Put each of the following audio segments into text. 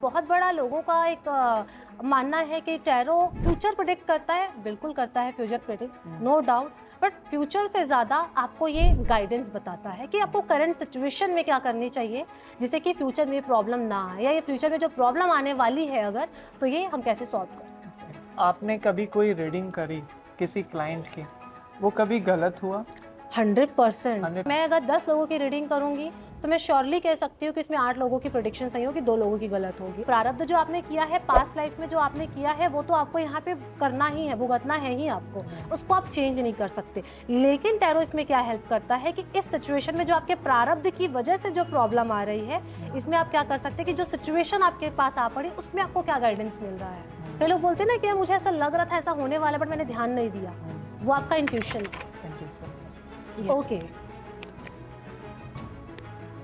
बहुत बड़ा लोगों का एक मानना है कि टैरो फ्यूचर प्रेडिक्ट करता है, बिल्कुल करता है future predict, no doubt. But future से ज़्यादा आपको ये गाइडेंस बताता है कि आपको करंट सिचुएशन में क्या करनी चाहिए, जिससे कि फ्यूचर में प्रॉब्लम ना आए, या ये फ्यूचर में जो प्रॉब्लम आने वाली है अगर, तो ये हम कैसे सॉल्व कर सकते हैं। आपने कभी कोई रीडिंग करी किसी क्लाइंट की, वो कभी गलत हुआ? 100%। 100 मैं अगर 10 लोगों की रीडिंग करूंगी तो मैं श्योरली कह सकती हूँ कि इसमें 8 लोगों की प्रेडिक्शन सही होगी, 2 लोगों की गलत होगी। प्रारब्ध जो आपने किया है पास्ट लाइफ में, जो आपने किया है वो तो आपको यहाँ पे करना ही है, भुगतना है ही आपको, उसको आप चेंज नहीं कर सकते। लेकिन टैरो इसमें क्या हेल्प करता है कि इस सिचुएशन में जो आपके प्रारब्ध की वजह से जो प्रॉब्लम आ रही है, इसमें आप क्या कर सकते हैं कि जो सिचुएशन आपके पास आ पड़ी उसमें आपको क्या गाइडेंस मिल रहा है। कई लोग बोलते हैं ना कि यार मुझे ऐसा लग रहा था, ऐसा होने वाला, बट मैंने ध्यान नहीं दिया, वो आपका इंट्यूशन था। ओके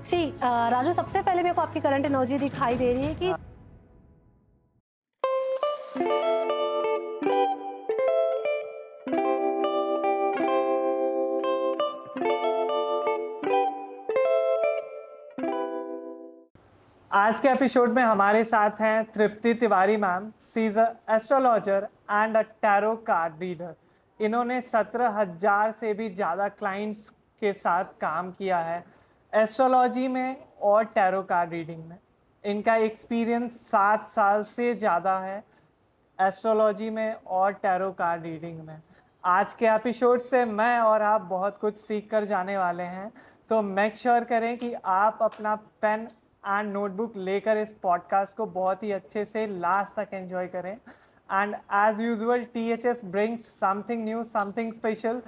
सी राजू, सबसे पहले मेरे को आपकी करंट एनर्जी दिखाई दे रही है कि आज के एपिसोड में हमारे साथ हैं Tripti Tiwari ma'am. She is astrologer and a tarot card reader. इन्होंने 17,000 से भी ज़्यादा क्लाइंट्स के साथ काम किया है एस्ट्रोलॉजी में और टैरो कार्ड रीडिंग में। इनका एक्सपीरियंस 7 साल से ज़्यादा है एस्ट्रोलॉजी में और टैरो कार्ड रीडिंग में। आज के एपिसोड से मैं और आप बहुत कुछ सीख कर जाने वाले हैं, तो मेक श्योर करें कि आप अपना पेन एंड नोटबुक लेकर इस पॉडकास्ट को बहुत ही अच्छे से लास्ट तक एंजॉय करें। And as usual THS brings something new, something special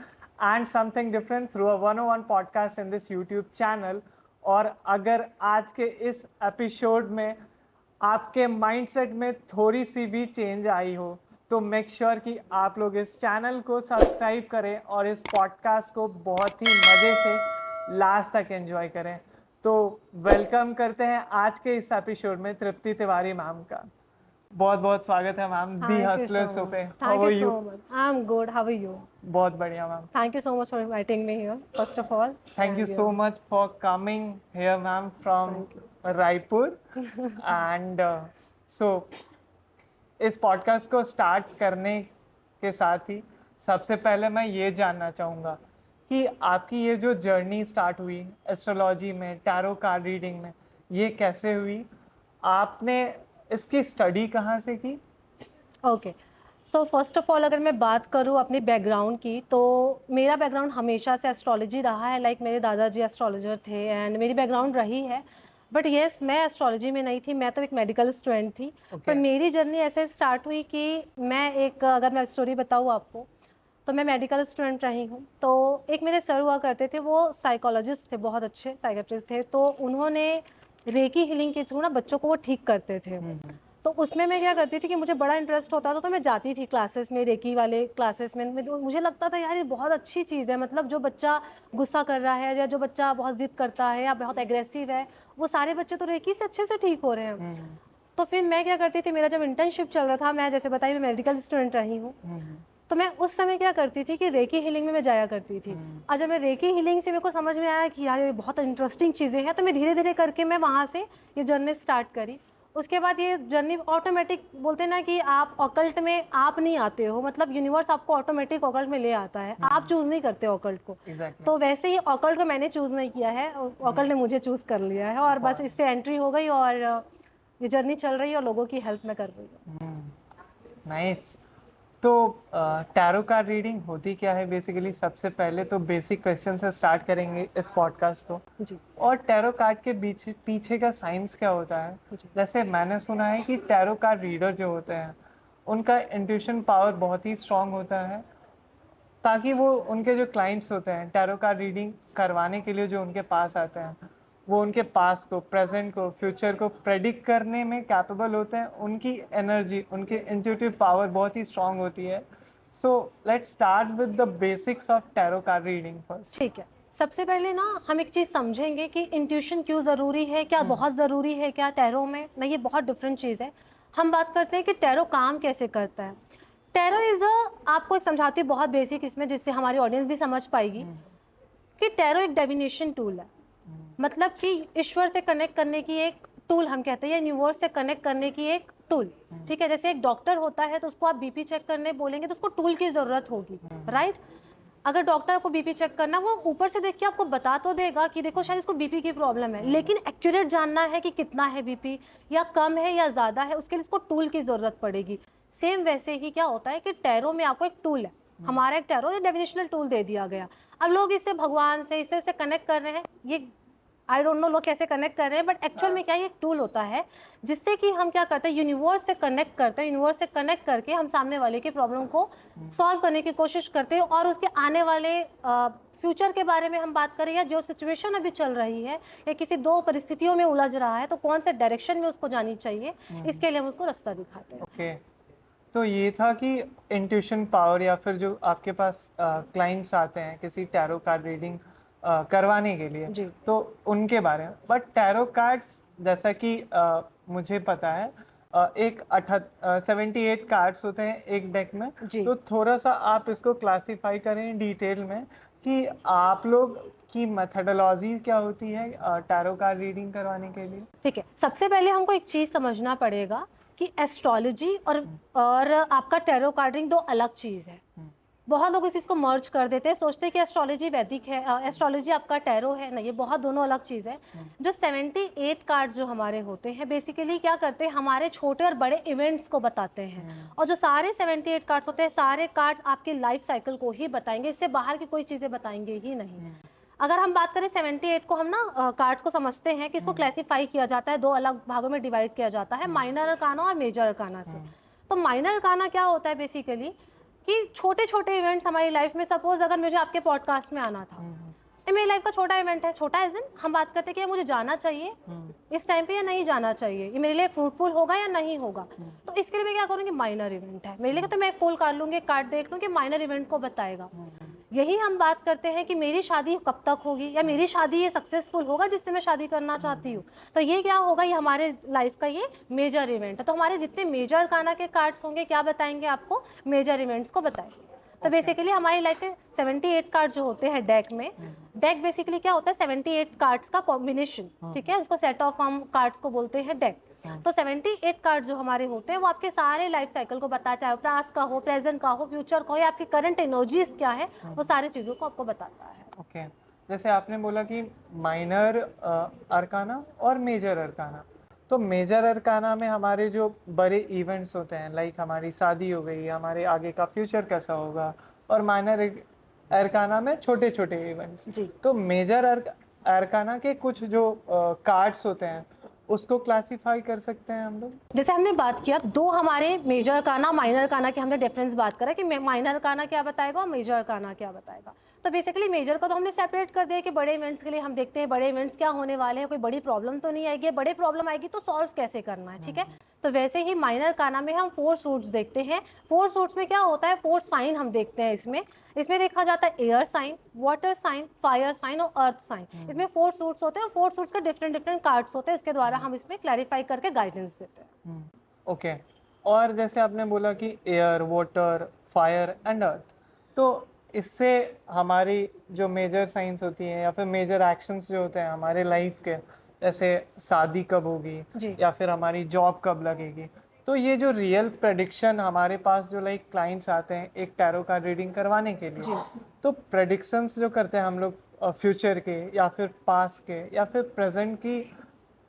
and something different through a 101 podcast in this YouTube channel। और अगर आज के इस एपिसोड में आपके माइंडसेट में थोड़ी सी भी चेंज आई हो, तो मेक श्योर कि आप लोग इस चैनल को सब्सक्राइब करें और इस पॉडकास्ट को बहुत ही मज़े से लास्ट तक एंजॉय करें। तो वेलकम करते हैं आज के इस एपिसोड में तृप्ति तिवारी मैम का। बहुत बहुत स्वागत है मैम दी हसलर शो पे। Thank you so much. I am good, how are you? बहुत बढ़िया ma'am. Thank you so much for inviting me here first of all. Thank you so much for coming here, ma'am, from Raipur. And so, इस podcast को start करने के साथ ही सबसे पहले मैं ये जानना चाहूँगा कि आपकी ये जो जर्नी स्टार्ट हुई एस्ट्रोलॉजी में, टैरो कार्ड रीडिंग में, ये कैसे हुई? आपने इसकी स्टडी कहाँ से की? Okay, so first of all अगर मैं बात करूँ अपनी बैकग्राउंड की, तो मेरा बैकग्राउंड हमेशा से एस्ट्रोलॉजी रहा है। लाइक मेरे दादाजी एस्ट्रोलॉजर थे एंड मेरी बैकग्राउंड रही है। बट येस, मैं एस्ट्रोलॉजी में नहीं थी, मैं तो एक मेडिकल स्टूडेंट थी। पर मेरी जर्नी ऐसे स्टार्ट हुई कि मैं एक, अगर मैं स्टोरी बताऊँ आपको, तो मैं मेडिकल स्टूडेंट रही हूँ। तो एक मेरे सर हुआ करते थे, वो साइकोलॉजिस्ट थे, बहुत अच्छे साइकेट्रिस्ट थे। तो उन्होंने रेकी हीलिंग के थ्रू ना बच्चों को वो ठीक करते थे। तो उसमें मैं क्या करती थी कि मुझे बड़ा इंटरेस्ट होता था, तो मैं जाती थी क्लासेस में, रेकी वाले क्लासेस में। तो मुझे लगता था यार ये बहुत अच्छी चीज़ है, मतलब जो बच्चा गुस्सा कर रहा है या जो बच्चा बहुत ज़िद करता है या बहुत एग्रेसिव है, वो सारे बच्चे तो रेकी से अच्छे से ठीक हो रहे हैं। तो फिर मैं क्या करती थी, मेरा जब इंटर्नशिप चल रहा था, मैं जैसे बताई मैं मेडिकल स्टूडेंट रही हूँ, तो मैं उस समय क्या करती थी कि रेकी हीलिंग में मैं जाया करती थी। और जब मैं रेकी हीलिंग से मेरे को समझ में आया कि यार ये बहुत इंटरेस्टिंग चीज़ें हैं, तो मैं धीरे धीरे करके मैं वहाँ से ये जर्नी स्टार्ट करी। उसके बाद ये जर्नी ऑटोमेटिक, बोलते हैं ना कि आप ऑकल्ट में आप नहीं आते हो, मतलब यूनिवर्स आपको ऑटोमेटिक ऑकल्ट में ले आता है, आप चूज़ नहीं करते ऑकल्ट को। तो वैसे ही ऑकल्ट को मैंने चूज़ नहीं किया है, ऑकल्ट ने मुझे चूज़ कर लिया है, और बस इससे एंट्री हो गई और ये जर्नी चल रही है और लोगों की हेल्प में कर रही हूँ। नाइस। तो टैरो कार्ड रीडिंग होती क्या है बेसिकली? सबसे पहले तो बेसिक क्वेश्चन से स्टार्ट करेंगे इस पॉडकास्ट को जी। और टैरो कार्ड के पीछे का साइंस क्या होता है? जैसे मैंने सुना है कि टैरो कार्ड रीडर जो होते हैं उनका इंट्यूशन पावर बहुत ही स्ट्रांग होता है, ताकि वो उनके जो क्लाइंट्स होते हैं टैरो कार्ड रीडिंग करवाने के लिए जो उनके पास आते हैं, वो उनके पास को, प्रेजेंट को, फ्यूचर को प्रेडिक्ट करने में कैपेबल होते हैं। उनकी एनर्जी, उनकी इंट्यूटिव पावर बहुत ही स्ट्रांग होती है। So let's start with the basics of tarot card reading first. ठीक है, सबसे पहले ना हम एक चीज़ समझेंगे कि इंट्यूशन क्यों ज़रूरी है, क्या बहुत ज़रूरी है क्या टैरो में? नहीं, ये बहुत डिफरेंट चीज़ है। हम बात करते हैं कि टैरो काम कैसे करता है। टैरो इज़ आपको एक समझाती हूँ बहुत बेसिक इसमें, जिससे हमारी ऑडियंस भी समझ पाएगी कि टैरो एक डिविनेशन टूल है। मतलब कि ईश्वर से कनेक्ट करने की एक टूल हम कहते हैं, या यूनिवर्स से कनेक्ट करने की एक टूल, ठीक है। जैसे एक डॉक्टर होता है तो उसको आप बीपी चेक करने बोलेंगे तो उसको टूल की ज़रूरत होगी, राइट। अगर डॉक्टर आपको बीपी चेक करना, वो ऊपर से देख के आपको बता तो देगा कि देखो शायद इसको बीपी की प्रॉब्लम है, लेकिन एक्यूरेट जानना है कि कितना है बीपी, या कम है या ज़्यादा है, उसके लिए इसको टूल की ज़रूरत पड़ेगी। सेम वैसे ही क्या होता है कि टैरो में आपको एक टूल है, हमारा एक टैरो डिविनेशनल टूल दे दिया गया। अब लोग इससे भगवान से इससे कनेक्ट कर रहे हैं, ये आई डोंट नो लोग कैसे कनेक्ट कर रहे हैं, बट एक्चुअल में क्या ये एक टूल होता है जिससे कि हम क्या करते हैं, यूनिवर्स से कनेक्ट करते हैं। यूनिवर्स से कनेक्ट करके हम सामने वाले की प्रॉब्लम को सॉल्व करने की कोशिश करते हैं, और उसके आने वाले फ्यूचर के बारे में हम बात करें, या जो सिचुएशन अभी चल रही है, या किसी दो परिस्थितियों में उलझ रहा है, तो कौन से डायरेक्शन में उसको जानी चाहिए, इसके लिए हम उसको रास्ता दिखाते हैं। ओके, तो ये था कि इंट्यूशन पावर, या फिर जो आपके पास क्लाइंट्स आते हैं किसी टैरो कार्ड रीडिंग करवाने के लिए, जी। तो उनके बारे में। बट टैरो कार्ड्स जैसा कि मुझे पता है, एक 78 कार्ड्स होते हैं एक डेक में। जी। तो थोड़ा सा आप इसको क्लासिफाई करें डिटेल में कि आप लोग की मेथडोलॉजी क्या होती है टैरो कार्ड रीडिंग करवाने के लिए। ठीक है, सबसे पहले हमको एक चीज़ समझना पड़ेगा कि एस्ट्रोलॉजी और आपका टैरो कार्डिंग दो अलग चीज़ है। बहुत लोग इस चीज़ को मर्ज कर देते हैं, सोचते हैं कि एस्ट्रोलॉजी वैदिक है, एस्ट्रोलॉजी आपका टैरो है। नहीं, ये बहुत दोनों अलग चीज़ है। जो 78 कार्ड्स जो हमारे होते हैं, बेसिकली क्या करते हैं, हमारे छोटे और बड़े इवेंट्स को बताते हैं। और जो सारे 78 कार्ड्स होते हैं, सारे कार्ड्स आपकी लाइफ साइकिल को ही बताएंगे, इससे बाहर की कोई चीज़ें बताएंगे ही नहीं। अगर हम बात करें 78 को, हम ना कार्ड्स को समझते हैं कि इसको क्लासीफाई किया जाता है, दो अलग भागों में डिवाइड किया जाता है, माइनर अरकाना और मेजर अरकाना से। तो माइनर अरकाना क्या होता है बेसिकली कि छोटे छोटे इवेंट्स हमारी लाइफ में, सपोज अगर मुझे आपके पॉडकास्ट में आना था, ये मेरी लाइफ का छोटा इवेंट है। छोटा एज इन हम बात करते हैं कि मुझे जाना चाहिए इस टाइम पे या नहीं जाना चाहिए, ये मेरे लिए फ्रूटफुल होगा या नहीं होगा। तो इसके लिए मैं क्या करूँगी, माइनर इवेंट है मेरे लिए, तो मैं एक पोल कर लूँगी, कार्ड देख लूँ कि माइनर इवेंट को बताएगा। यही हम बात करते हैं कि मेरी शादी कब तक होगी, या मेरी शादी ये सक्सेसफुल होगा जिससे मैं शादी करना चाहती हूँ। तो ये क्या होगा, ये हमारे लाइफ का ये मेजर इवेंट है। तो हमारे जितने मेजर अरकाना के कार्ड्स होंगे, क्या बताएंगे आपको, मेजर इवेंट्स को बताएंगे। तो बेसिकली हमारी लाइफ के 78 कार्ड जो होते हैं डेक में, डेक बेसिकली क्या होता है, 78 कार्ड्स का कॉम्बिनेशन, ठीक है, उसको सेट ऑफ हम कार्ड्स को बोलते हैं डेक। तो 78 कार्ड जो हमारे होते हैं वो आपके सारे लाइफ साइकिल को बताता है, चाहे पास्ट का हो, प्रेजेंट का हो, फ्यूचर का हो, या आपकी करंट एनर्जीज क्या है, वो सारी चीज़ों को आपको बताता है। ओके, जैसे आपने बोला कि माइनर अरकाना और मेजर अरकाना, तो मेजर अरकाना में हमारे जो बड़े इवेंट्स होते हैं, लाइक हमारी शादी हो गई, हमारे आगे का फ्यूचर कैसा होगा, और माइनर अरकाना में छोटे छोटे इवेंट्स। जी। तो मेजर अरकाना के कुछ जो कार्ड्स होते हैं उसको क्लासिफाई कर सकते हैं हम लोग। जैसे हमने बात किया, दो हमारे मेजर अरकाना माइनर अरकाना के हमने डिफरेंस बात करा कि माइनर अरकाना क्या बताएगा और मेजर अरकाना क्या बताएगा। तो बेसिकली मेजर को तो हमने सेपरेट कर दिया कि बड़े इवेंट्स के लिए हम देखते हैं बड़े इवेंट्स क्या होने वाले हैं, कोई बड़ी प्रॉब्लम तो नहीं आएगी, बड़े प्रॉब्लम आएगी तो सॉल्व कैसे करना है, ठीक है। तो वैसे ही माइनर अरकाना में हम 4 सूट्स देखते हैं। 4 सूट्स में क्या होता है, 4 साइन हम देखते हैं। इसमें देखा जाता है air sign, water sign, fire sign और अर्थ साइन। इसमें 4 सूट्स होते हैं, 4 सूट्स के डिफरेंट कार्ड्स होते हैं, इसके द्वारा हम इसमें क्लैरिफाई करके गाइडेंस देते हैं। ओके, और जैसे आपने बोला कि air, water, fire and earth, तो इससे हमारी जो मेजर साइंस होती हैं या फिर मेजर एक्शंस जो होते हैं हमारे लाइफ के, जैसे शादी कब होगी या फिर हमारी जॉब कब लगेगी, तो ये जो रियल प्रेडिक्शन हमारे पास जो लाइक क्लाइंट्स आते हैं एक टैरो कार्ड रीडिंग करवाने के लिए, तो प्रेडिक्शंस जो करते हैं हम लोग फ्यूचर के या फिर पास्ट के या फिर प्रेजेंट की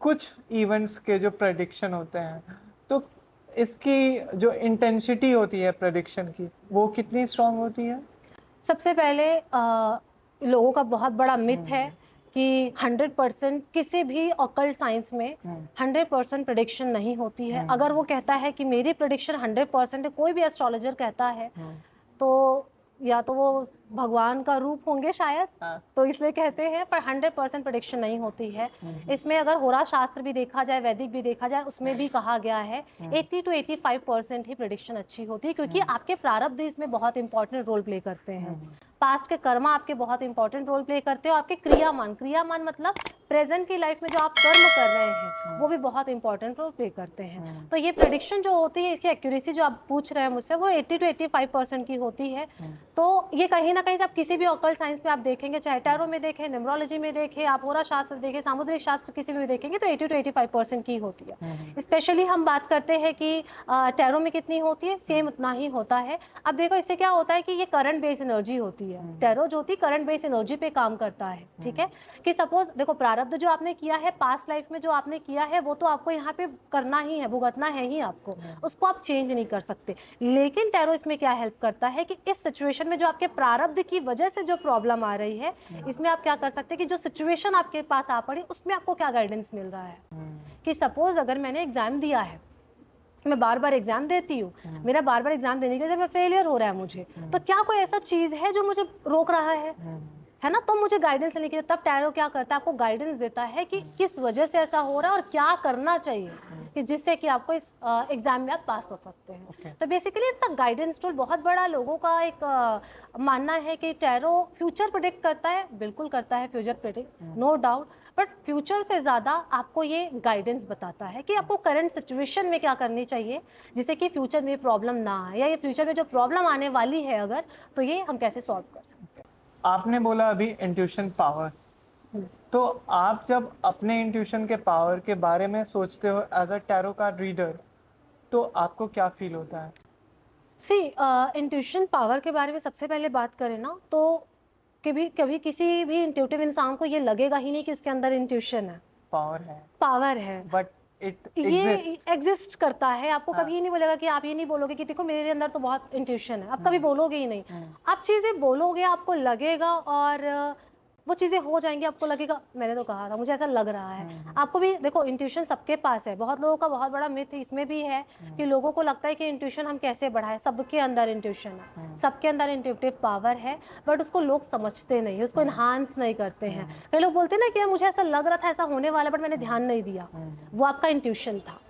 कुछ इवेंट्स के जो प्रेडिक्शन होते हैं, तो इसकी जो इंटेंसिटी होती है प्रेडिक्शन की वो कितनी स्ट्रांग होती है? सबसे पहले लोगों का बहुत बड़ा मिथ है कि 100% किसी भी ऑकल्ट साइंस में 100% प्रेडिक्शन नहीं होती है। अगर वो कहता है कि मेरी प्रेडिक्शन 100% है, कोई भी एस्ट्रोलॉजर कहता है, तो या तो वो भगवान का रूप होंगे शायद, तो इसलिए कहते हैं, पर 100% प्रेडिक्शन नहीं होती है। इसमें अगर होरा शास्त्र भी देखा जाए, वैदिक भी देखा जाए, उसमें भी कहा गया है 80 to 85% ही प्रेडिक्शन अच्छी होती है, क्योंकि आपके प्रारब्ध इसमें बहुत इंपॉर्टेंट रोल प्ले करते हैं। पास्ट के कर्मा आपके बहुत इंपॉर्टेंट रोल प्ले करते हैं, और आपके क्रियामान मतलब प्रेजेंट की लाइफ में जो आप कर्म कर रहे हैं वो भी बहुत इंपॉर्टेंट रोल प्ले करते हैं। तो ये प्रेडिक्शन जो होती है, इसकी एक्यूरेसी जो आप पूछ रहे हैं मुझसे, वो 80 to 85% की होती है। तो ये कहीं ना कहीं से आप किसी भी ऑकल्ट साइंस में आप देखेंगे, चाहे टैरो में देखें, न्यूमरोलॉजी में देखें, आप होरा शास्त्र देखें, सामुद्रिक शास्त्र किसी में देखेंगे, तो 80 to 85% की होती है। स्पेशली हम बात करते हैं कि टैरो में कितनी होती है, सेम उतना ही होता है। अब देखो इससे क्या होता है कि ये करंट बेस्ड एनर्जी होती है। टैरो जो होती है करंट बेस्ड एनर्जी पे काम करता है, ठीक है। कि सपोज देखो प्रारब्ध जो आपने किया है पास्ट लाइफ में, जो आपने किया है वो तो आपको यहाँ पे करना ही है, भुगतना है ही आपको, उसको आप चेंज नहीं कर सकते। लेकिन टैरो इसमें क्या हेल्प करता है कि इस सिचुएशन में जो आपके प्रारब्ध की वजह से जो प्रॉब्लम आ रही है, इसमें आप क्या कर सकते हैं कि जो सिचुएशन आपके पास आ पड़ी उसमें आपको क्या गाइडेंस मिल रहा है। कि सपोज अगर मैंने एग्जाम दिया है, मैं बार बार एग्जाम देती हूँ, मेरा बार बार एग्जाम देने की वजह से फेलियर हो रहा है मुझे, तो क्या कोई ऐसा चीज है जो मुझे रोक रहा है ना। तो मुझे गाइडेंस लेने की, तब टैरो क्या करता है, आपको गाइडेंस देता है कि किस वजह से ऐसा हो रहा है और क्या करना चाहिए कि जिससे कि आपको इस एग्जाम में आप पास हो सकते हैं। तो basically it's a guidance tool. बहुत बड़ा लोगों का एक मानना है कि टैरो फ्यूचर प्रेडिक्ट करता है, बिल्कुल करता है future predict, no doubt, but future से ज़्यादा आपको ये गाइडेंस बताता है कि आपको करंट सिचुएशन में क्या करनी चाहिए जिससे कि फ्यूचर में प्रॉब्लम ना आए, या ये फ्यूचर में जो प्रॉब्लम आने वाली है अगर, तो ये हम कैसे सॉल्व कर सकते हैं। आपने बोला अभी इंट्यूशन पावर, तो आप जब अपने इंट्यूशन के पावर के बारे में सोचते हो as a tarot card reader, तो आपको क्या फील होता है? सी इंट्यूशन पावर के बारे में सबसे पहले बात करें ना, तो कभी कभी किसी भी इंट्यूटिव इंसान को ये लगेगा ही नहीं कि उसके अंदर इंट्यूशन है, पावर है, बट इट ये एग्जिस्ट। एग्जिस्ट करता है। आपको हाँ। कभी ये नहीं बोलेगा कि आप ये नहीं बोलोगे कि देखो मेरे अंदर तो बहुत इंट्यूशन है, आप कभी बोलोगे ही नहीं। आप चीज़ें बोलोगे, आपको लगेगा और वो चीज़ें हो जाएंगी, आपको लगेगा मैंने तो कहा था, मुझे ऐसा लग रहा है। आपको भी देखो इंट्यूशन सबके पास है। बहुत लोगों का बहुत बड़ा मिथ इसमें भी है कि लोगों को लगता है कि इंट्यूशन हम कैसे बढ़ाएं। सबके अंदर इंट्यूशन है, सबके अंदर इंट्यूटिव पावर है, बट उसको लोग समझते नहीं, उसको इन्हांस नहीं करते हैं। कई लोग बोलते हैं ना कि यार मुझे ऐसा लग रहा था, ऐसा होने वाला, बट मैंने ध्यान नहीं दिया, वो आपका इंट्यूशन था।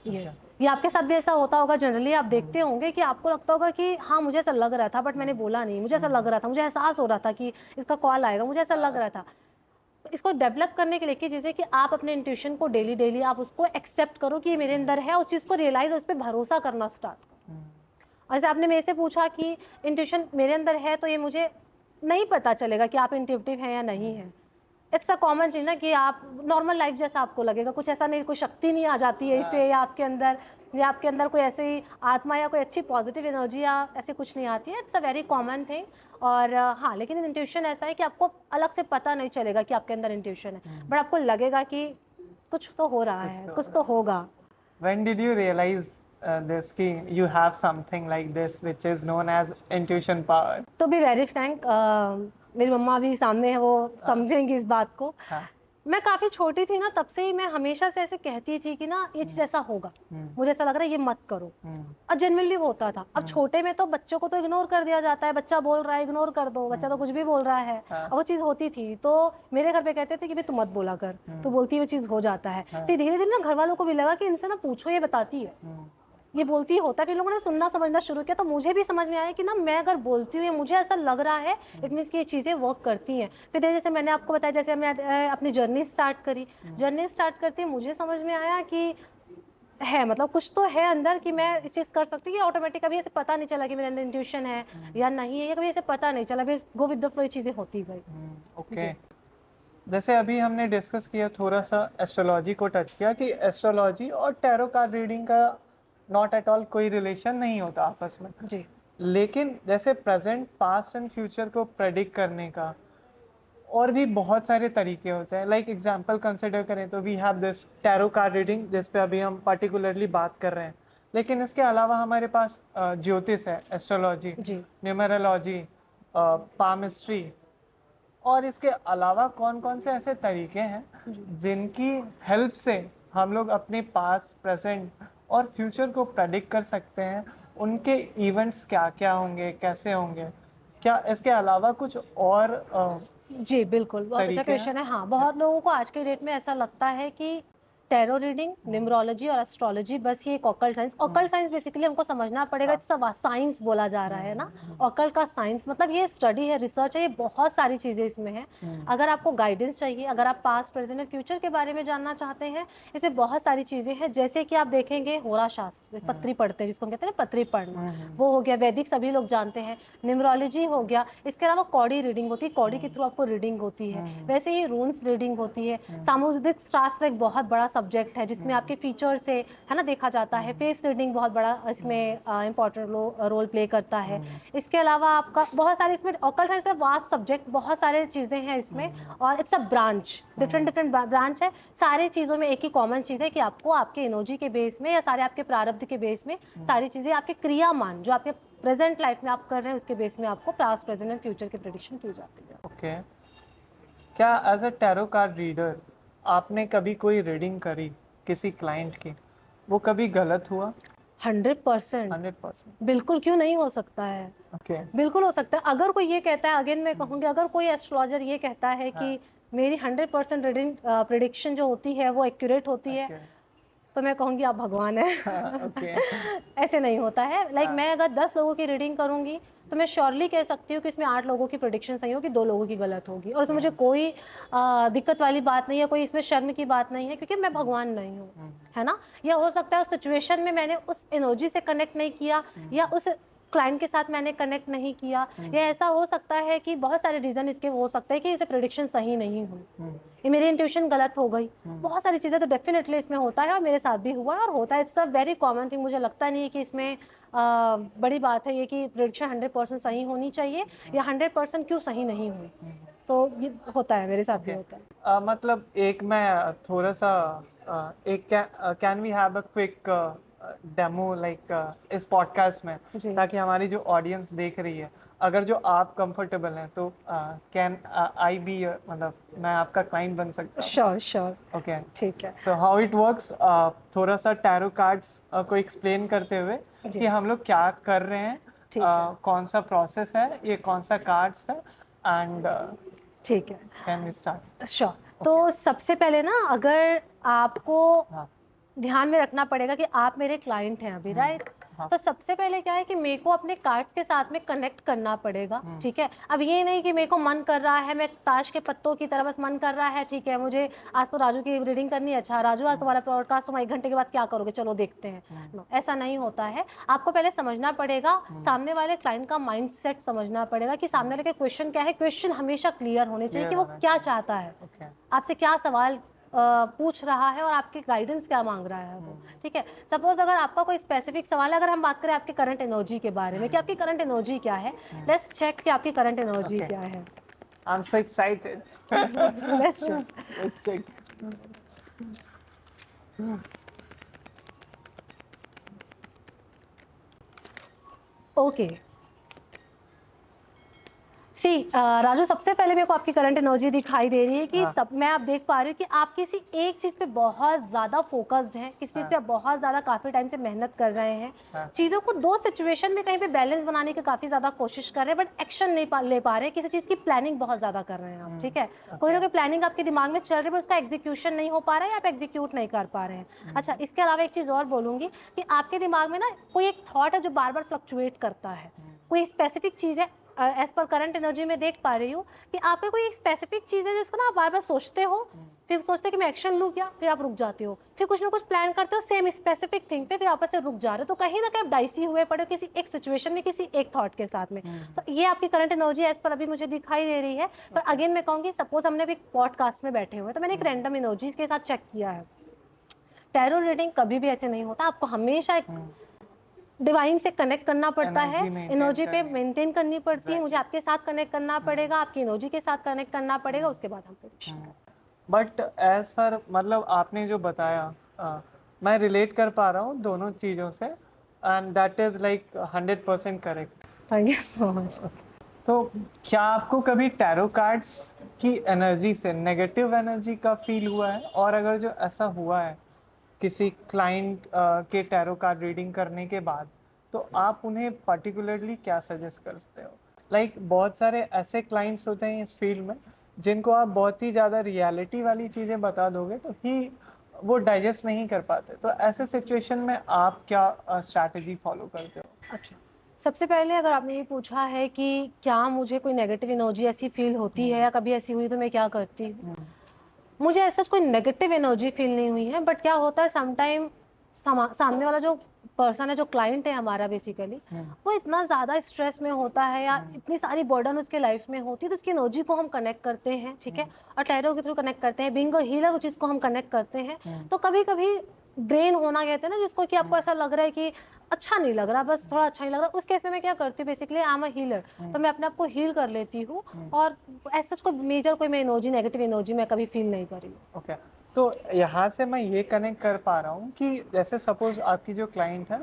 यस, ये आपके साथ भी ऐसा होता होगा। जनरली आप देखते होंगे कि आपको लगता होगा कि हाँ मुझे ऐसा लग रहा था बट मैंने बोला नहीं, मुझे ऐसा लग रहा था, मुझे एहसास हो रहा था कि इसका कॉल आएगा, मुझे ऐसा लग रहा था। इसको डेवलप करने के लिए कि जैसे कि आप अपने इंट्यूशन को डेली डेली आप उसको एक्सेप्ट करो कि ये मेरे अंदर है, उस चीज़ को रियलाइज और उस पर भरोसा करना स्टार्ट करो। और जैसे आपने मेरे से पूछा कि इंट्यूशन मेरे अंदर है, तो ये मुझे नहीं पता चलेगा कि आप इंट्यूटिव हैं या नहीं है। इट्स अ कॉमन चीज़ ना कि आप नॉर्मल लाइफ जैसा आपको लगेगा, कुछ ऐसा नहीं, कोई शक्ति नहीं आ जाती है इससे, या आपके अंदर कोई ऐसी आत्मा या कोई अच्छी पॉजिटिव एनर्जी या ऐसे कुछ नहीं आती है। It's a very common thing. और हाँ, लेकिन इंट्यूशन ऐसा है कि आपको अलग से पता नहीं चलेगा कि आपके अंदर इंट्यूशन है, बट आपको लगेगा कि कुछ तो हो रहा है, कुछ तो होगा। When did you realize this कि you have something like this which is known as intuition power? तो बी वेरी फ्रैंक, मेरी मम्मा भी सामने है, वो समझेंगी इस बात को। हाँ। मैं काफ़ी छोटी थी ना, तब से ही मैं हमेशा से ऐसे कहती थी कि ना ये चीज़ ऐसा होगा, मुझे ऐसा लग रहा है, ये मत करो। और जेन्युइनली होता था। अब छोटे में तो बच्चों को तो इग्नोर कर दिया जाता है, बच्चा बोल रहा है इग्नोर कर दो, बच्चा तो कुछ भी बोल रहा है। और वो चीज़ होती थी, तो मेरे घर पे कहते थे कि भाई तू मत बोला कर, तू बोलती है वो चीज़ हो जाता है। फिर धीरे धीरे ना घर वालों को भी लगा कि इनसे ना पूछो, ये बताती है, ये बोलती होता है। फिर लोगों ने सुनना समझना शुरू किया, तो मुझे भी समझ में आया कि ना मैं अगर बोलती हूँ या मुझे ऐसा लग रहा है, इट मीन्स कि ये चीज़ें वर्क करती हैं। फिर जैसे मैंने आपको बताया, जैसे मैंने अपनी जर्नी स्टार्ट करी, जर्नी स्टार्ट करते मुझे समझ में आया कि है, मतलब कुछ तो है अंदर कि मैं इस चीज़ कर सकती हूँ। कि ऑटोमेटिक कभी ऐसे पता नहीं चला कि मेरे अंदर इंट्यूशन है या नहीं है, या कभी ऐसे पता नहीं चला, बस गो विद द फ्लो चीज़ें होती गई। ओके, जैसे अभी हमने डिस्कस किया, थोड़ा सा एस्ट्रोलॉजी को टच किया कि एस्ट्रोलॉजी और टैरो कार्ड रीडिंग का नॉट एट ऑल कोई रिलेशन नहीं होता आपस में जी। लेकिन जैसे प्रेजेंट, पास्ट एंड फ्यूचर को प्रेडिक्ट करने का और भी बहुत सारे तरीके होते हैं। लाइक एग्जांपल कंसिडर करें तो we have this tarot card reading, जिस पे अभी हम पर्टिकुलरली बात कर रहे हैं। लेकिन इसके अलावा हमारे पास ज्योतिष है, एस्ट्रोलॉजी, न्यूमरोलॉजी, पामिस्ट्री, और इसके अलावा कौन कौन से ऐसे तरीके हैं जिनकी हेल्प से हम लोग अपने पास्ट, प्रेजेंट और फ्यूचर को प्रेडिक्ट कर सकते हैं। उनके इवेंट्स क्या क्या होंगे, कैसे होंगे, क्या इसके अलावा कुछ और जी बिल्कुल, बहुत अच्छा तरीके हैं? क्वेश्चन है। हाँ, बहुत लोगों को आज के डेट में ऐसा लगता है कि टैरो रीडिंग, न्यूमरोलॉजी और एस्ट्रोलॉजी, बस ये एक occult science. Occult science basically हमको समझना पड़ेगा, इट्स अ साइंस बोला जा रहा है ना, ऑकल्ट का साइंस मतलब ये स्टडी है, रिसर्च है, ये बहुत सारी चीज़ें इसमें हैं। अगर आपको गाइडेंस चाहिए, अगर आप पास्ट प्रेजेंट और फ्यूचर के बारे में जानना चाहते हैं, इसमें बहुत सारी चीज़ें हैं। जैसे कि आप देखेंगे होरा शास्त्र, पत्री पढ़ते हैं जिसको हम कहते हैं ना पत्री पढ़ना, वो हो गया। वैदिक सभी लोग जानते हैं। न्यूमरोलॉजी हो गया। इसके अलावा कौड़ी रीडिंग होती है, कौड़ी के थ्रू आपको रीडिंग होती है। वैसे ही रून्स रीडिंग होती है। सामुद्रिक शास्त्र एक बहुत बड़ा सब्जेक्ट है जिसमें आपके फीचर से है ना देखा जाता है। फेस रीडिंग बहुत बड़ा इसमें इंपॉर्टेंट रोल प्ले करता है। इसके अलावा आपका बहुत सारे इसमें ऑकल्ट साइंस है, वास्ट सब्जेक्ट, बहुत सारे चीज़ें हैं इसमें, और it's a branch, different different branch है। सारी चीज़ों में एक ही कॉमन चीज़ है कि आपको आपके एनर्जी के बेस में या सारे आपके प्रारब्ध के बेस में सारी चीज़ें आपके क्रियामान जो आपके प्रेजेंट लाइफ में आप कर रहे हैं उसके बेस में आपको पास्ट प्रेजेंट एंड फ्यूचर की प्रेडिक्शन की जाती है। ओके, क्या as a tarot card reader आपने कभी कोई रीडिंग करी किसी क्लाइंट की, वो कभी गलत हुआ? 100%। 100%? बिल्कुल, क्यों नहीं हो सकता है, ओके। बिल्कुल हो सकता है। अगर कोई ये कहता है, अगेन मैं कहूँगी, अगर कोई एस्ट्रोलॉजर ये कहता है कि मेरी 100% रीडिंग प्रेडिक्शन जो होती है वो एक्यूरेट होती है, तो मैं कहूँगी आप भगवान हैं। ओके। ऐसे नहीं होता है। लाइक मैं अगर 10 लोगों की रीडिंग करूँगी तो मैं श्योरली कह सकती हूँ कि इसमें 8 लोगों की प्रेडिक्शन सही होगी, 2 लोगों की गलत होगी, और उसमें मुझे कोई दिक्कत वाली बात नहीं है, कोई इसमें शर्म की बात नहीं है, क्योंकि मैं भगवान नहीं हूँ, है ना। या हो सकता है उस सिचुएशन में मैंने उस एनर्जी से कनेक्ट नहीं किया, या उस क्लाइंट के साथ मैंने कनेक्ट नहीं किया, या ऐसा हो सकता है कि बहुत सारे रीज़न इसके हो सकता है कि इसे प्रेडिक्शन सही नहीं हुई, ये मेरी इंट्यूशन गलत हो गई, बहुत सारी चीज़ें तो डेफिनेटली इसमें होता है, और मेरे साथ भी हुआ है और होता है। It's a very common thing. मुझे लगता नहीं है कि इसमें बड़ी बात है ये कि प्रेडिक्शन 100% सही होनी चाहिए, या 100% क्यों सही नहीं हुई, तो ये होता है, मेरे साथ भी होता है। मतलब एक मैं थोड़ा सा एक can we have a quick demo like इस पॉडकास्ट में, जी, ताकि हमारी जो ऑडियंस देख रही है, अगर जो आप कंफर्टेबल हैं तो कैन आई बी मतलब मैं आपका क्लाइंट बन सकता हूँ? Sure sure, okay. ठीक है। सो हाउ इट वर्क्स, थोड़ा सा टैरो कार्ड्स को एक्सप्लेन करते हुए जी, कि हम लोग क्या कर रहे हैं, ठीक है, कौन सा प्रोसेस है, ये कौन सा कार्ड्स है, एंड ठीक है, कैन वी स्टार्ट? श्योर। तो सबसे पहले ना, अगर आपको हाँ। ध्यान में रखना पड़ेगा कि आप मेरे क्लाइंट हैं अभी, राइट। हाँ। तो सबसे पहले क्या है कि मेरे को अपने कार्ड्स के साथ में कनेक्ट करना पड़ेगा, ठीक है। अब ये नहीं कि मेरे को मन कर रहा है, मैं ताश के पत्तों की तरह बस मन कर रहा है, ठीक है, मुझे आज तो राजू की रीडिंग करनी है, अच्छा राजू आज तुम्हारा पॉडकास्ट, तुम 1 घंटे के बाद क्या करोगे, चलो देखते हैं। नो, ऐसा नहीं होता है। आपको पहले समझना पड़ेगा सामने वाले क्लाइंट का माइंड सेट, समझना पड़ेगा कि सामने वाले के क्वेश्चन क्या है। क्वेश्चन हमेशा क्लियर होने चाहिए कि वो क्या चाहता है, ओके। आपसे क्या सवाल पूछ रहा है, और आपके गाइडेंस क्या मांग रहा है वो, ठीक है। सपोज अगर आपका कोई स्पेसिफिक सवाल है, अगर हम बात करें आपके करंट एनर्जी के बारे में कि आपकी करंट एनर्जी क्या है, लेट्स चेक कि आपकी करंट एनर्जी Okay. क्या है। I'm so excited. Let's check. Let's check. Okay, see Raju, सबसे पहले मेरे को आपकी करंट एनर्जी दिखाई दे रही है कि सब मैं आप देख पा रही हूँ कि आप किसी एक चीज़ पे बहुत ज़्यादा फोकस्ड हैं, किसी चीज़ पे आप बहुत ज़्यादा काफ़ी टाइम से मेहनत कर रहे हैं, चीज़ों को 2 सिचुएशन में कहीं पे बैलेंस बनाने की काफ़ी ज़्यादा कोशिश कर रहे हैं, बट एक्शन नहीं ले पा रहे हैं। किसी चीज़ की प्लानिंग बहुत ज़्यादा कर रहे हैं आप, ठीक है। कोई ना कोई प्लानिंग आपके दिमाग में चल रही है, बट उसका एग्जीक्यूशन नहीं हो पा रहा है, आप एग्जीक्यूट नहीं कर पा रहे हैं। अच्छा, इसके अलावा एक चीज़ और बोलूँगी कि आपके दिमाग में ना कोई एक थॉट है जो बार बार फ्लक्चुएट करता है, कोई स्पेसिफिक चीज़ है। एज पर करंट एनर्जी में देख पा रही हूँ कि आपके कोई एक स्पेसिफिक चीज़ है जिसको ना आप बार बार सोचते हो, फिर सोचते कि मैं एक्शन लूँ क्या, फिर आप रुक जाते हो, फिर कुछ ना कुछ प्लान करते हो सेम स्पेसिफिक थिंग पे, फिर आपस से रुक जा रहे हो। तो कहीं ना कहीं आप डाइसी हुए पड़े हो किसी एक सिचुएशन में, किसी एक थॉट के साथ में। तो ये आपकी करंट एनर्जी एज पर अभी मुझे दिखाई दे रही है। पर अगेन मैं कहूँगी, सपोज हमने अभी पॉडकास्ट में बैठे हुए, तो मैंने एक रैंडम एनर्जीज के साथ चेक किया है। टैरो रीडिंग कभी भी ऐसे नहीं होता, आपको हमेशा एक डिवाइन से कनेक्ट करना पड़ता है, एनर्जी पे मेंटेन करनी पड़ती है। मुझे आपके साथ कनेक्ट करना पड़ेगा, आपकी एनर्जी के साथ कनेक्ट करना पड़ेगा, उसके बाद हम प्रेडिक्शन करेंगे। बट एज फॉर मतलब आपने जो बताया, मैं रिलेट कर पा रहा हूँ दोनों चीज़ों से, and that is like 100% correct. Thank you so much. तो क्या आपको कभी टैरो कार्ड्स की एनर्जी से नेगेटिव एनर्जी का फील हुआ है? और अगर जो ऐसा हुआ है किसी क्लाइंट के टैरो कार्ड रीडिंग करने के बाद, तो आप उन्हें पर्टिकुलरली क्या सजेस्ट करते हो? लाइक बहुत सारे ऐसे क्लाइंट्स होते हैं इस फील्ड में जिनको आप बहुत ही ज़्यादा रियलिटी वाली चीज़ें बता दोगे तो ही वो डाइजेस्ट नहीं कर पाते, तो ऐसे सिचुएशन में आप क्या स्ट्रैटेजी फॉलो करते हो? अच्छा, सबसे पहले अगर आपने ये पूछा है कि क्या मुझे कोई नेगेटिव एनर्जी ऐसी फ़ील होती है या कभी ऐसी हुई तो मैं क्या करती हूँ? मुझे ऐसा कोई नेगेटिव एनर्जी फ़ील नहीं हुई है, बट क्या होता है सम टाइम सामने वाला जो पर्सन है, जो क्लाइंट है हमारा बेसिकली, वो इतना ज़्यादा स्ट्रेस में होता है या इतनी सारी बर्डन उसके लाइफ में होती है, तो उसकी एनर्जी को हम कनेक्ट करते हैं, ठीक है? और टैरो के थ्रू कनेक्ट करते हैं, बीइंग अ हीलर उस चीज़ को हम कनेक्ट करते हैं। तो कभी-कभी ड्रेन होना कहते हैं ना जिसको, कि आपको ऐसा लग रहा है कि अच्छा नहीं लग रहा, बस थोड़ा अच्छा नहीं लग रहा, उस केस में मैं क्या करती हूँ basically, I am a healer, तो मैं अपने आप को हील कर लेती हूँ और ऐसा कोई मेजर कोई मैं एनर्जी, नेगेटिव एनर्जी मैं कभी फ़ील नहीं करी हूँ। ओके, तो यहाँ से मैं ये कनेक्ट कर पा रहा हूँ कि जैसे सपोज आपकी जो क्लाइंट है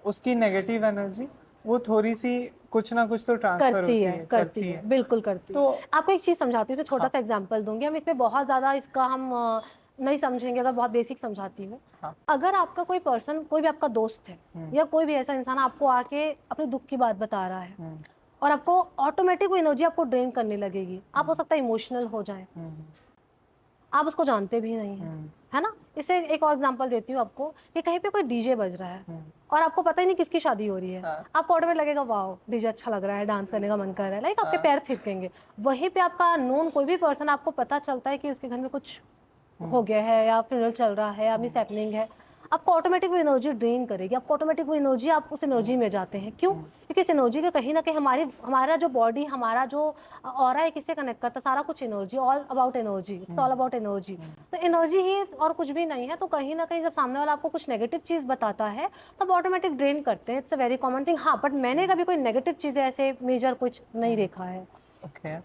उसकी नेगेटिव एनर्जी वो थोड़ी सी कुछ ना कुछ तो ट्रांसफर होती है, करती है। बिल्कुल करती है। तो आपको एक चीज़ समझाती हूँ, तो हाँ, छोटा-सा एग्ज़ाम्पल दूँगी, हम इसमें बहुत ज़्यादा इसका हम नहीं समझेंगे, अगर बहुत बेसिक समझाती हूँ। हाँ, अगर आपका कोई पर्सन, कोई भी आपका दोस्त है या कोई भी ऐसा इंसान आपको आके अपने दुःख की बात बता रहा है और आपको ऑटोमेटिक वो एनर्जी आपको ड्रेन करने लगेगी। आप हो सकता है इमोशनल हो जाएँ, आप उसको जानते भी नहीं हैं, है ना? इससे एक और एग्ज़ाम्पल देती हूँ आपको कि कहीं पे कोई डीजे बज रहा है और आपको पता ही नहीं किसकी शादी हो रही है। हाँ, आपको ऑटोमेटिक लगेगा वाओ! डीजे अच्छा लग रहा है, डांस करने का मन कर रहा है, लाइक आपके पैर थिरकेंगे। वहीं पे आपका नोन कोई भी पर्सन, आपको पता चलता है कि उसके घर में कुछ हो गया है या फ्यूनरल चल रहा है या मिस हैपनिंग है, आपको ऑटोमेटिक वो एनर्जी ड्रेन करेगी, आपको ऑटोमेटिक वो एनर्जी, आप उस एनर्जी में जाते हैं। क्यों? क्योंकि इस एनर्जी के कहीं न कहीं हमारा जो बॉडी, हमारा जो ऑरा है, किससे कनेक्ट करता है, सारा कुछ energy, all about energy, it's all about energy. तो एनर्जी ही और कुछ भी नहीं है, तो कहीं न कहीं जब सामने वाला आपको कुछ नेगेटिव चीज़ बताता है, तब ऑटोमेटिक ड्रेन करते हैं, it's a very common thing. हाँ, बट मैंने कभी कोई नेगेटिव चीज़ें ऐसे मेजर कुछ नहीं देखा है। ओके।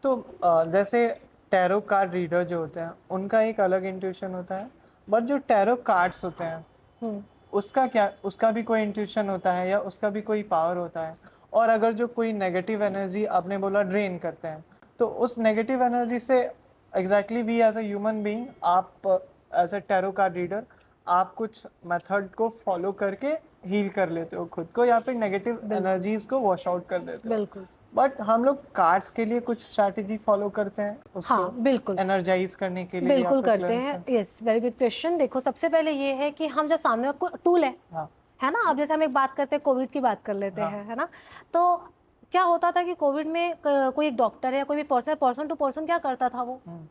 तो जैसे टैरो कार्ड रीडर जो होते हैं उनका एक अलग इंट्यूशन होता है, बट जो टैरो कार्ड्स होते हैं हुँ। उसका भी कोई इंट्यूशन होता है या उसका भी कोई पावर होता है? और अगर जो कोई नेगेटिव एनर्जी आपने बोला ड्रेन करते हैं, तो उस नेगेटिव एनर्जी से exactly we as a human being, आप as a tarot card reader आप कुछ मेथड को फॉलो करके हील कर लेते हो खुद को या फिर नेगेटिव बिल्कुल, एनर्जीज को वॉश आउट कर देते हो? बिल्कुल। बट हम लोग कार्ड्स के लिए कुछ स्ट्रैटेजी फॉलो करते हैं हाँ, उसको बिल्कुल। एनर्जाइज करने के लिए या बिल्कुल फिर करते क्लेंस हैं। करने। Yes, very good question. देखो, सबसे पहले ये है कि हम जब सामने को टूल हाँ, है ना? अब जैसे हम एक बात करते हैं, कोविड की बात कर लेते हाँ, हैं, है ना? तो क्या होता था कि कोविड में कोई एक डॉक्टर या कोई भी पर्सन, पर्सन टू पर्सन क्या करता था वो? हुँ,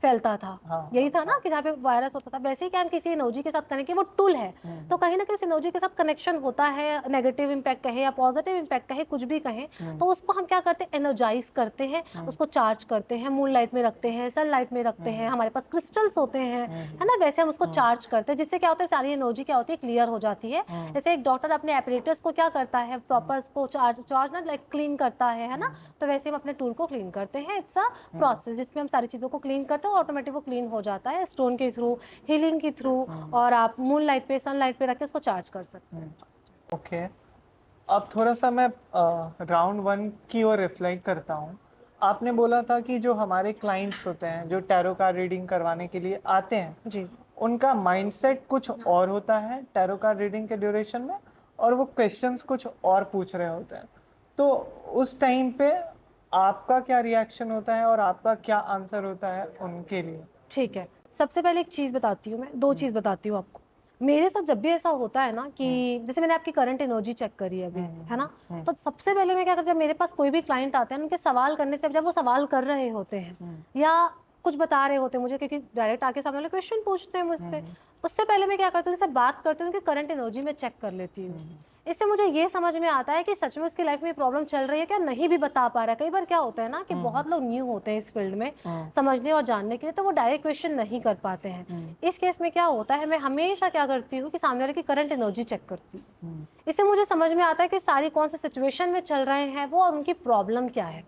फैलता था। हाँ, यही हाँ, था ना हाँ, कि जहाँ पे वायरस होता था, वैसे ही क्या हम किसी एनर्जी के साथ कनेक्ट, वो टूल है। तो कहीं न कहीं उस एनर्जी के साथ कनेक्शन होता है, नेगेटिव इम्पैक्ट कहें या पॉजिटिव इम्पैक्ट कहें, कुछ भी कहें, तो उसको हम क्या करते हैं, एनर्जाइज़ करते हैं, उसको चार्ज करते हैं, मूनलाइट में रखते हैं, सनलाइट में रखते हैं, हमारे पास क्रिस्टल्स होते हैं, है ना? वैसे हम उसको चार्ज करते हैं, जिससे क्या होता है, सारी एनर्जी क्या होती है, क्लियर हो जाती है। जैसे एक डॉक्टर अपने एपरेटस को क्या करता है, प्रॉपर उसको चार्ज ना, लाइक क्लीन करता है ना? तो वैसे हम अपने टूल को क्लीन करते हैं। इट्स अ प्रोसेस जिसमें हम सारी चीज़ों को क्लीन करते हैं, ऑटोमेटिक वो क्लीन हो जाता है स्टोन के थ्रू, हीलिंग के थ्रू, और आप मूनलाइट पे, सनलाइट पे रख के उसको चार्ज कर सकते हैं। ओके। अब थोड़ा-सा मैं राउंड 1 की ओर रिफ्लेक्ट करता हूँ। आपने बोला था कि जो हमारे क्लाइंट्स होते हैं, जो टैरो कार्ड रीडिंग करवाने के लिए आते हैं, जी। उनका माइंडसेट कुछ और होता है टैरो कार्ड रीडिंग के ड्यूरेशन में और वो क्वेश्चंस कुछ और पूछ रहे होते हैं। तो उस टाइम पे आपका क्या रिएक्शन होता है और आपका क्या आंसर होता है उनके लिए? ठीक है। सबसे पहले एक चीज़ बताती हूँ मैं, 2 चीज़ बताती हूँ आपको। मेरे साथ जब भी ऐसा होता है ना कि जैसे मैंने आपकी करंट एनर्जी चेक करी है अभी, है ना? तो सबसे पहले मैं क्या करती हूँ, जब मेरे पास कोई भी क्लाइंट आते हैं, उनके सवाल करने से, जब वो सवाल कर रहे होते हैं या कुछ बता रहे होते हैं मुझे, क्योंकि डायरेक्ट आके सामने वाले क्वेश्चन पूछते हैं मुझसे, उससे पहले मैं क्या करती हूँ, उनसे बात करती हूँ, उनकी करंट एनर्जी में चेक कर लेती हूँ। इससे मुझे ये समझ में आता है कि सच में उसकी लाइफ में प्रॉब्लम चल रही है क्या, नहीं भी बता पा रहा है। कई बार क्या होता है ना कि बहुत लोग न्यू होते हैं इस फील्ड में समझने और जानने के लिए, तो वो डायरेक्ट क्वेश्चन नहीं कर पाते हैं। इस केस में क्या होता है, मैं हमेशा क्या करती हूँ कि सामने वाले की करंट एनर्जी चेक करती हूँ। इससे मुझे समझ में आता है कि सारी कौन से सिचुएशन में चल रहे हैं वो और उनकी प्रॉब्लम क्या है।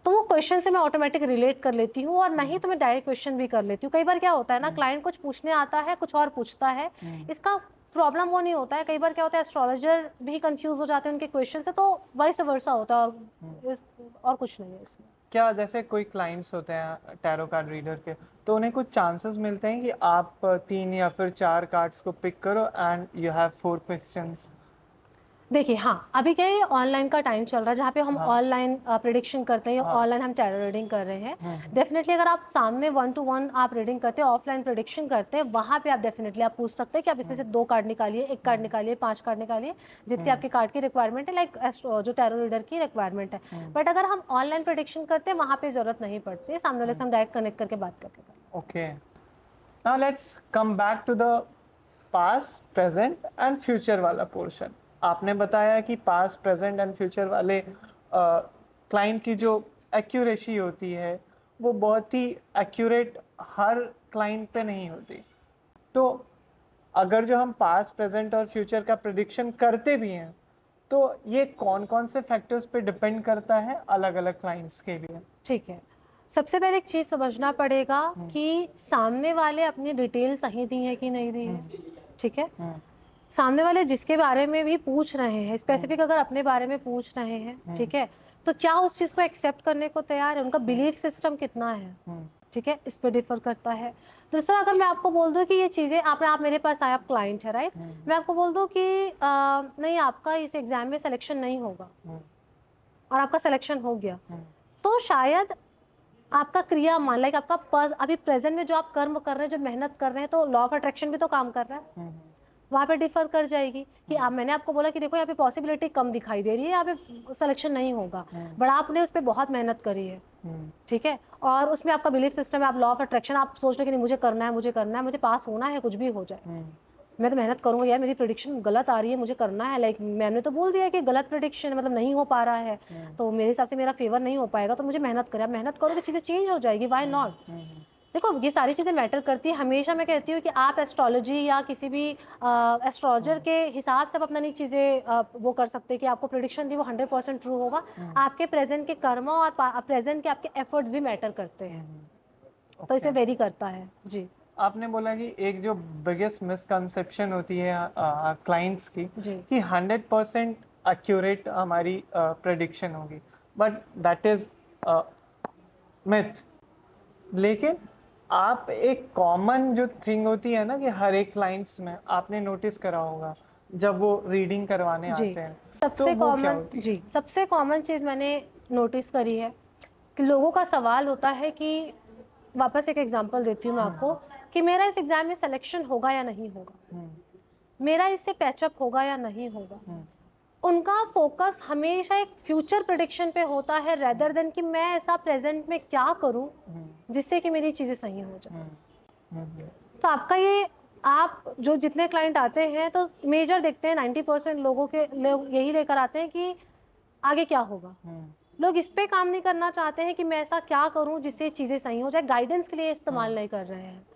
तो वो क्वेश्चन से मैं ऑटोमेटिक रिलेट कर लेती हूँ, और नहीं तो मैं डायरेक्ट क्वेश्चन भी कर लेती हूँ। कई बार क्या होता है ना, क्लाइंट कुछ पूछने आता है, कुछ और पूछता है, इसका प्रॉब्लम वो नहीं होता है। कई बार क्या होता है, एस्ट्रोलॉजर भी कंफ्यूज हो जाते हैं उनके क्वेश्चन से, तो वाइस वर्सा होता है, और कुछ नहीं है इसमें। क्या जैसे कोई क्लाइंट्स होते हैं टैरो कार्ड रीडर के, तो उन्हें कुछ चांसेस मिलते हैं कि आप 3 या फिर 4 कार्ड्स को पिक करो एंड यू हैव 4 क्वेश्चंस? देखिए हाँ, अभी क्या है ऑनलाइन का टाइम चल रहा है जहाँ पे हम हाँ। ऑनलाइन प्रेडिक्शन करते हैं या हाँ। ऑनलाइन हम टैरो रीडिंग कर रहे हैं। हम्म। डेफिनेटली अगर आप सामने 1 टू 1 आप रीडिंग करते हैं, ऑफलाइन प्रेडिक्शन करते हैं, वहाँ पे आप डेफिनेटली आप पूछ सकते हैं कि आप इसमें से 2 कार्ड निकालिए, 1 कार्ड निकालिए, 5 कार्ड निकालिए, जितनी आपके कार्ड की रिक्वायरमेंट है, लाइक जो टैरो रीडर की रिक्वायरमेंट है। बट अगर हम ऑनलाइन प्रेडिक्शन करते हैं वहाँ पे ज़रूरत नहीं पड़ती है, सामने वाले से हम डायरेक्ट कनेक्ट करके बात करके करते हैं। Okay. Now let's come back to the past, present and future वाला पोर्शन। आपने बताया कि पास्ट, प्रेजेंट एंड फ्यूचर वाले क्लाइंट की जो एक्यूरेसी होती है वो बहुत ही एक्यूरेट हर क्लाइंट पे नहीं होती। तो अगर जो हम पास्ट, प्रेजेंट और फ्यूचर का प्रिडिक्शन करते भी हैं तो ये कौन कौन से फैक्टर्स पे डिपेंड करता है अलग अलग क्लाइंट्स के लिए? ठीक है, सबसे पहले एक चीज़ समझना पड़ेगा कि सामने वाले अपनी डिटेल सही दी है कि नहीं दी है। ठीक है, सामने वाले जिसके बारे में भी पूछ रहे हैं, स्पेसिफिक अगर अपने बारे में पूछ रहे हैं, ठीक है, तो क्या उस चीज़ को एक्सेप्ट करने को तैयार है, उनका बिलीफ सिस्टम कितना है, ठीक है, इस पर डिफर करता है। दूसरा, अगर मैं आपको बोल दूं कि ये चीज़ें आप मेरे पास आए, आप क्लाइंट है, राइट, मैं आपको बोल दूं कि नहीं, आपका इस एग्जाम में सिलेक्शन नहीं होगा और आपका सिलेक्शन हो गया, तो शायद आपका क्रिया मान, लाइक आपका अभी प्रेजेंट में जो आप कर्म कर रहे हैं, जो मेहनत कर रहे हैं, तो लॉ ऑफ अट्रैक्शन भी तो काम कर रहा है, वहाँ पे डिफर कर जाएगी कि मैंने आपको बोला कि देखो यहाँ पे पॉसिबिलिटी कम दिखाई दे रही है, यहाँ पे सिलेक्शन नहीं होगा, बट आपने उस पर बहुत मेहनत करी है, ठीक है, और उसमें आपका बिलीफ सिस्टम है, आप लॉ ऑफ अट्रैक्शन आप सोच रहे कि नहीं मुझे करना है, मुझे करना है, मुझे पास होना है, कुछ भी हो जाए, मैं तो मेहनत करूंगा यार, मेरी प्रेडिक्शन गलत आ रही है, मुझे करना है, लाइक मैंने तो बोल दिया है कि गलत प्रेडिक्शन मतलब नहीं हो पा रहा है, तो मेरे हिसाब से मेरा फेवर नहीं हो पाएगा, तो मुझे मेहनत करें, मेहनत करोगे चीज़ें चेंज हो जाएगी, वाई नॉट। देखो ये सारी चीज़ें मैटर करती है। हमेशा मैं कहती हूँ कि आप एस्ट्रोलॉजी या किसी भी एस्ट्रोलॉजर के हिसाब से आप अपना नहीं चीज़ें वो कर सकते कि आपको प्रेडिक्शन दी वो 100% ट्रू होगा। आपके प्रेजेंट के कर्म और प्रेजेंट के आपके एफर्ट्स भी मैटर करते हैं, तो इसमें वेरी करता है जी। आपने बोला कि एक जो बिगेस्ट मिसकंसेप्शन होती है क्लाइंट्स की कि 100% एक्यूरेट हमारी प्रेडिक्शन होगी, बट दैट इज मिथ। लेकिन आप एक कॉमन जो थिंग होती है ना कि हर एक क्लाइंट्स में आपने नोटिस करा होगा जब वो रीडिंग करवाने जी, आते हैं, सबसे तो वो क्या कॉमन होती है? जी, सबसे कॉमन चीज़ मैंने नोटिस करी है कि लोगों का सवाल होता है कि, वापस एक एग्जांपल देती हूँ मैं आपको, कि मेरा इस एग्जाम में सिलेक्शन होगा या नहीं होगा, मेरा इससे पैचअप होगा या नहीं होगा। उनका फोकस हमेशा एक फ्यूचर प्रेडिक्शन पे होता है, रेदर देन कि मैं ऐसा प्रेजेंट में क्या करूं जिससे कि मेरी चीज़ें सही हो जाए। तो आपका ये, आप जो जितने क्लाइंट आते हैं तो मेजर देखते हैं 90% लोग यही लेकर आते हैं कि आगे क्या होगा। लोग इस पे काम नहीं करना चाहते हैं कि मैं ऐसा क्या करूं जिससे चीज़ें सही हो जाए, गाइडेंस के लिए इस्तेमाल नहीं कर रहे हैं।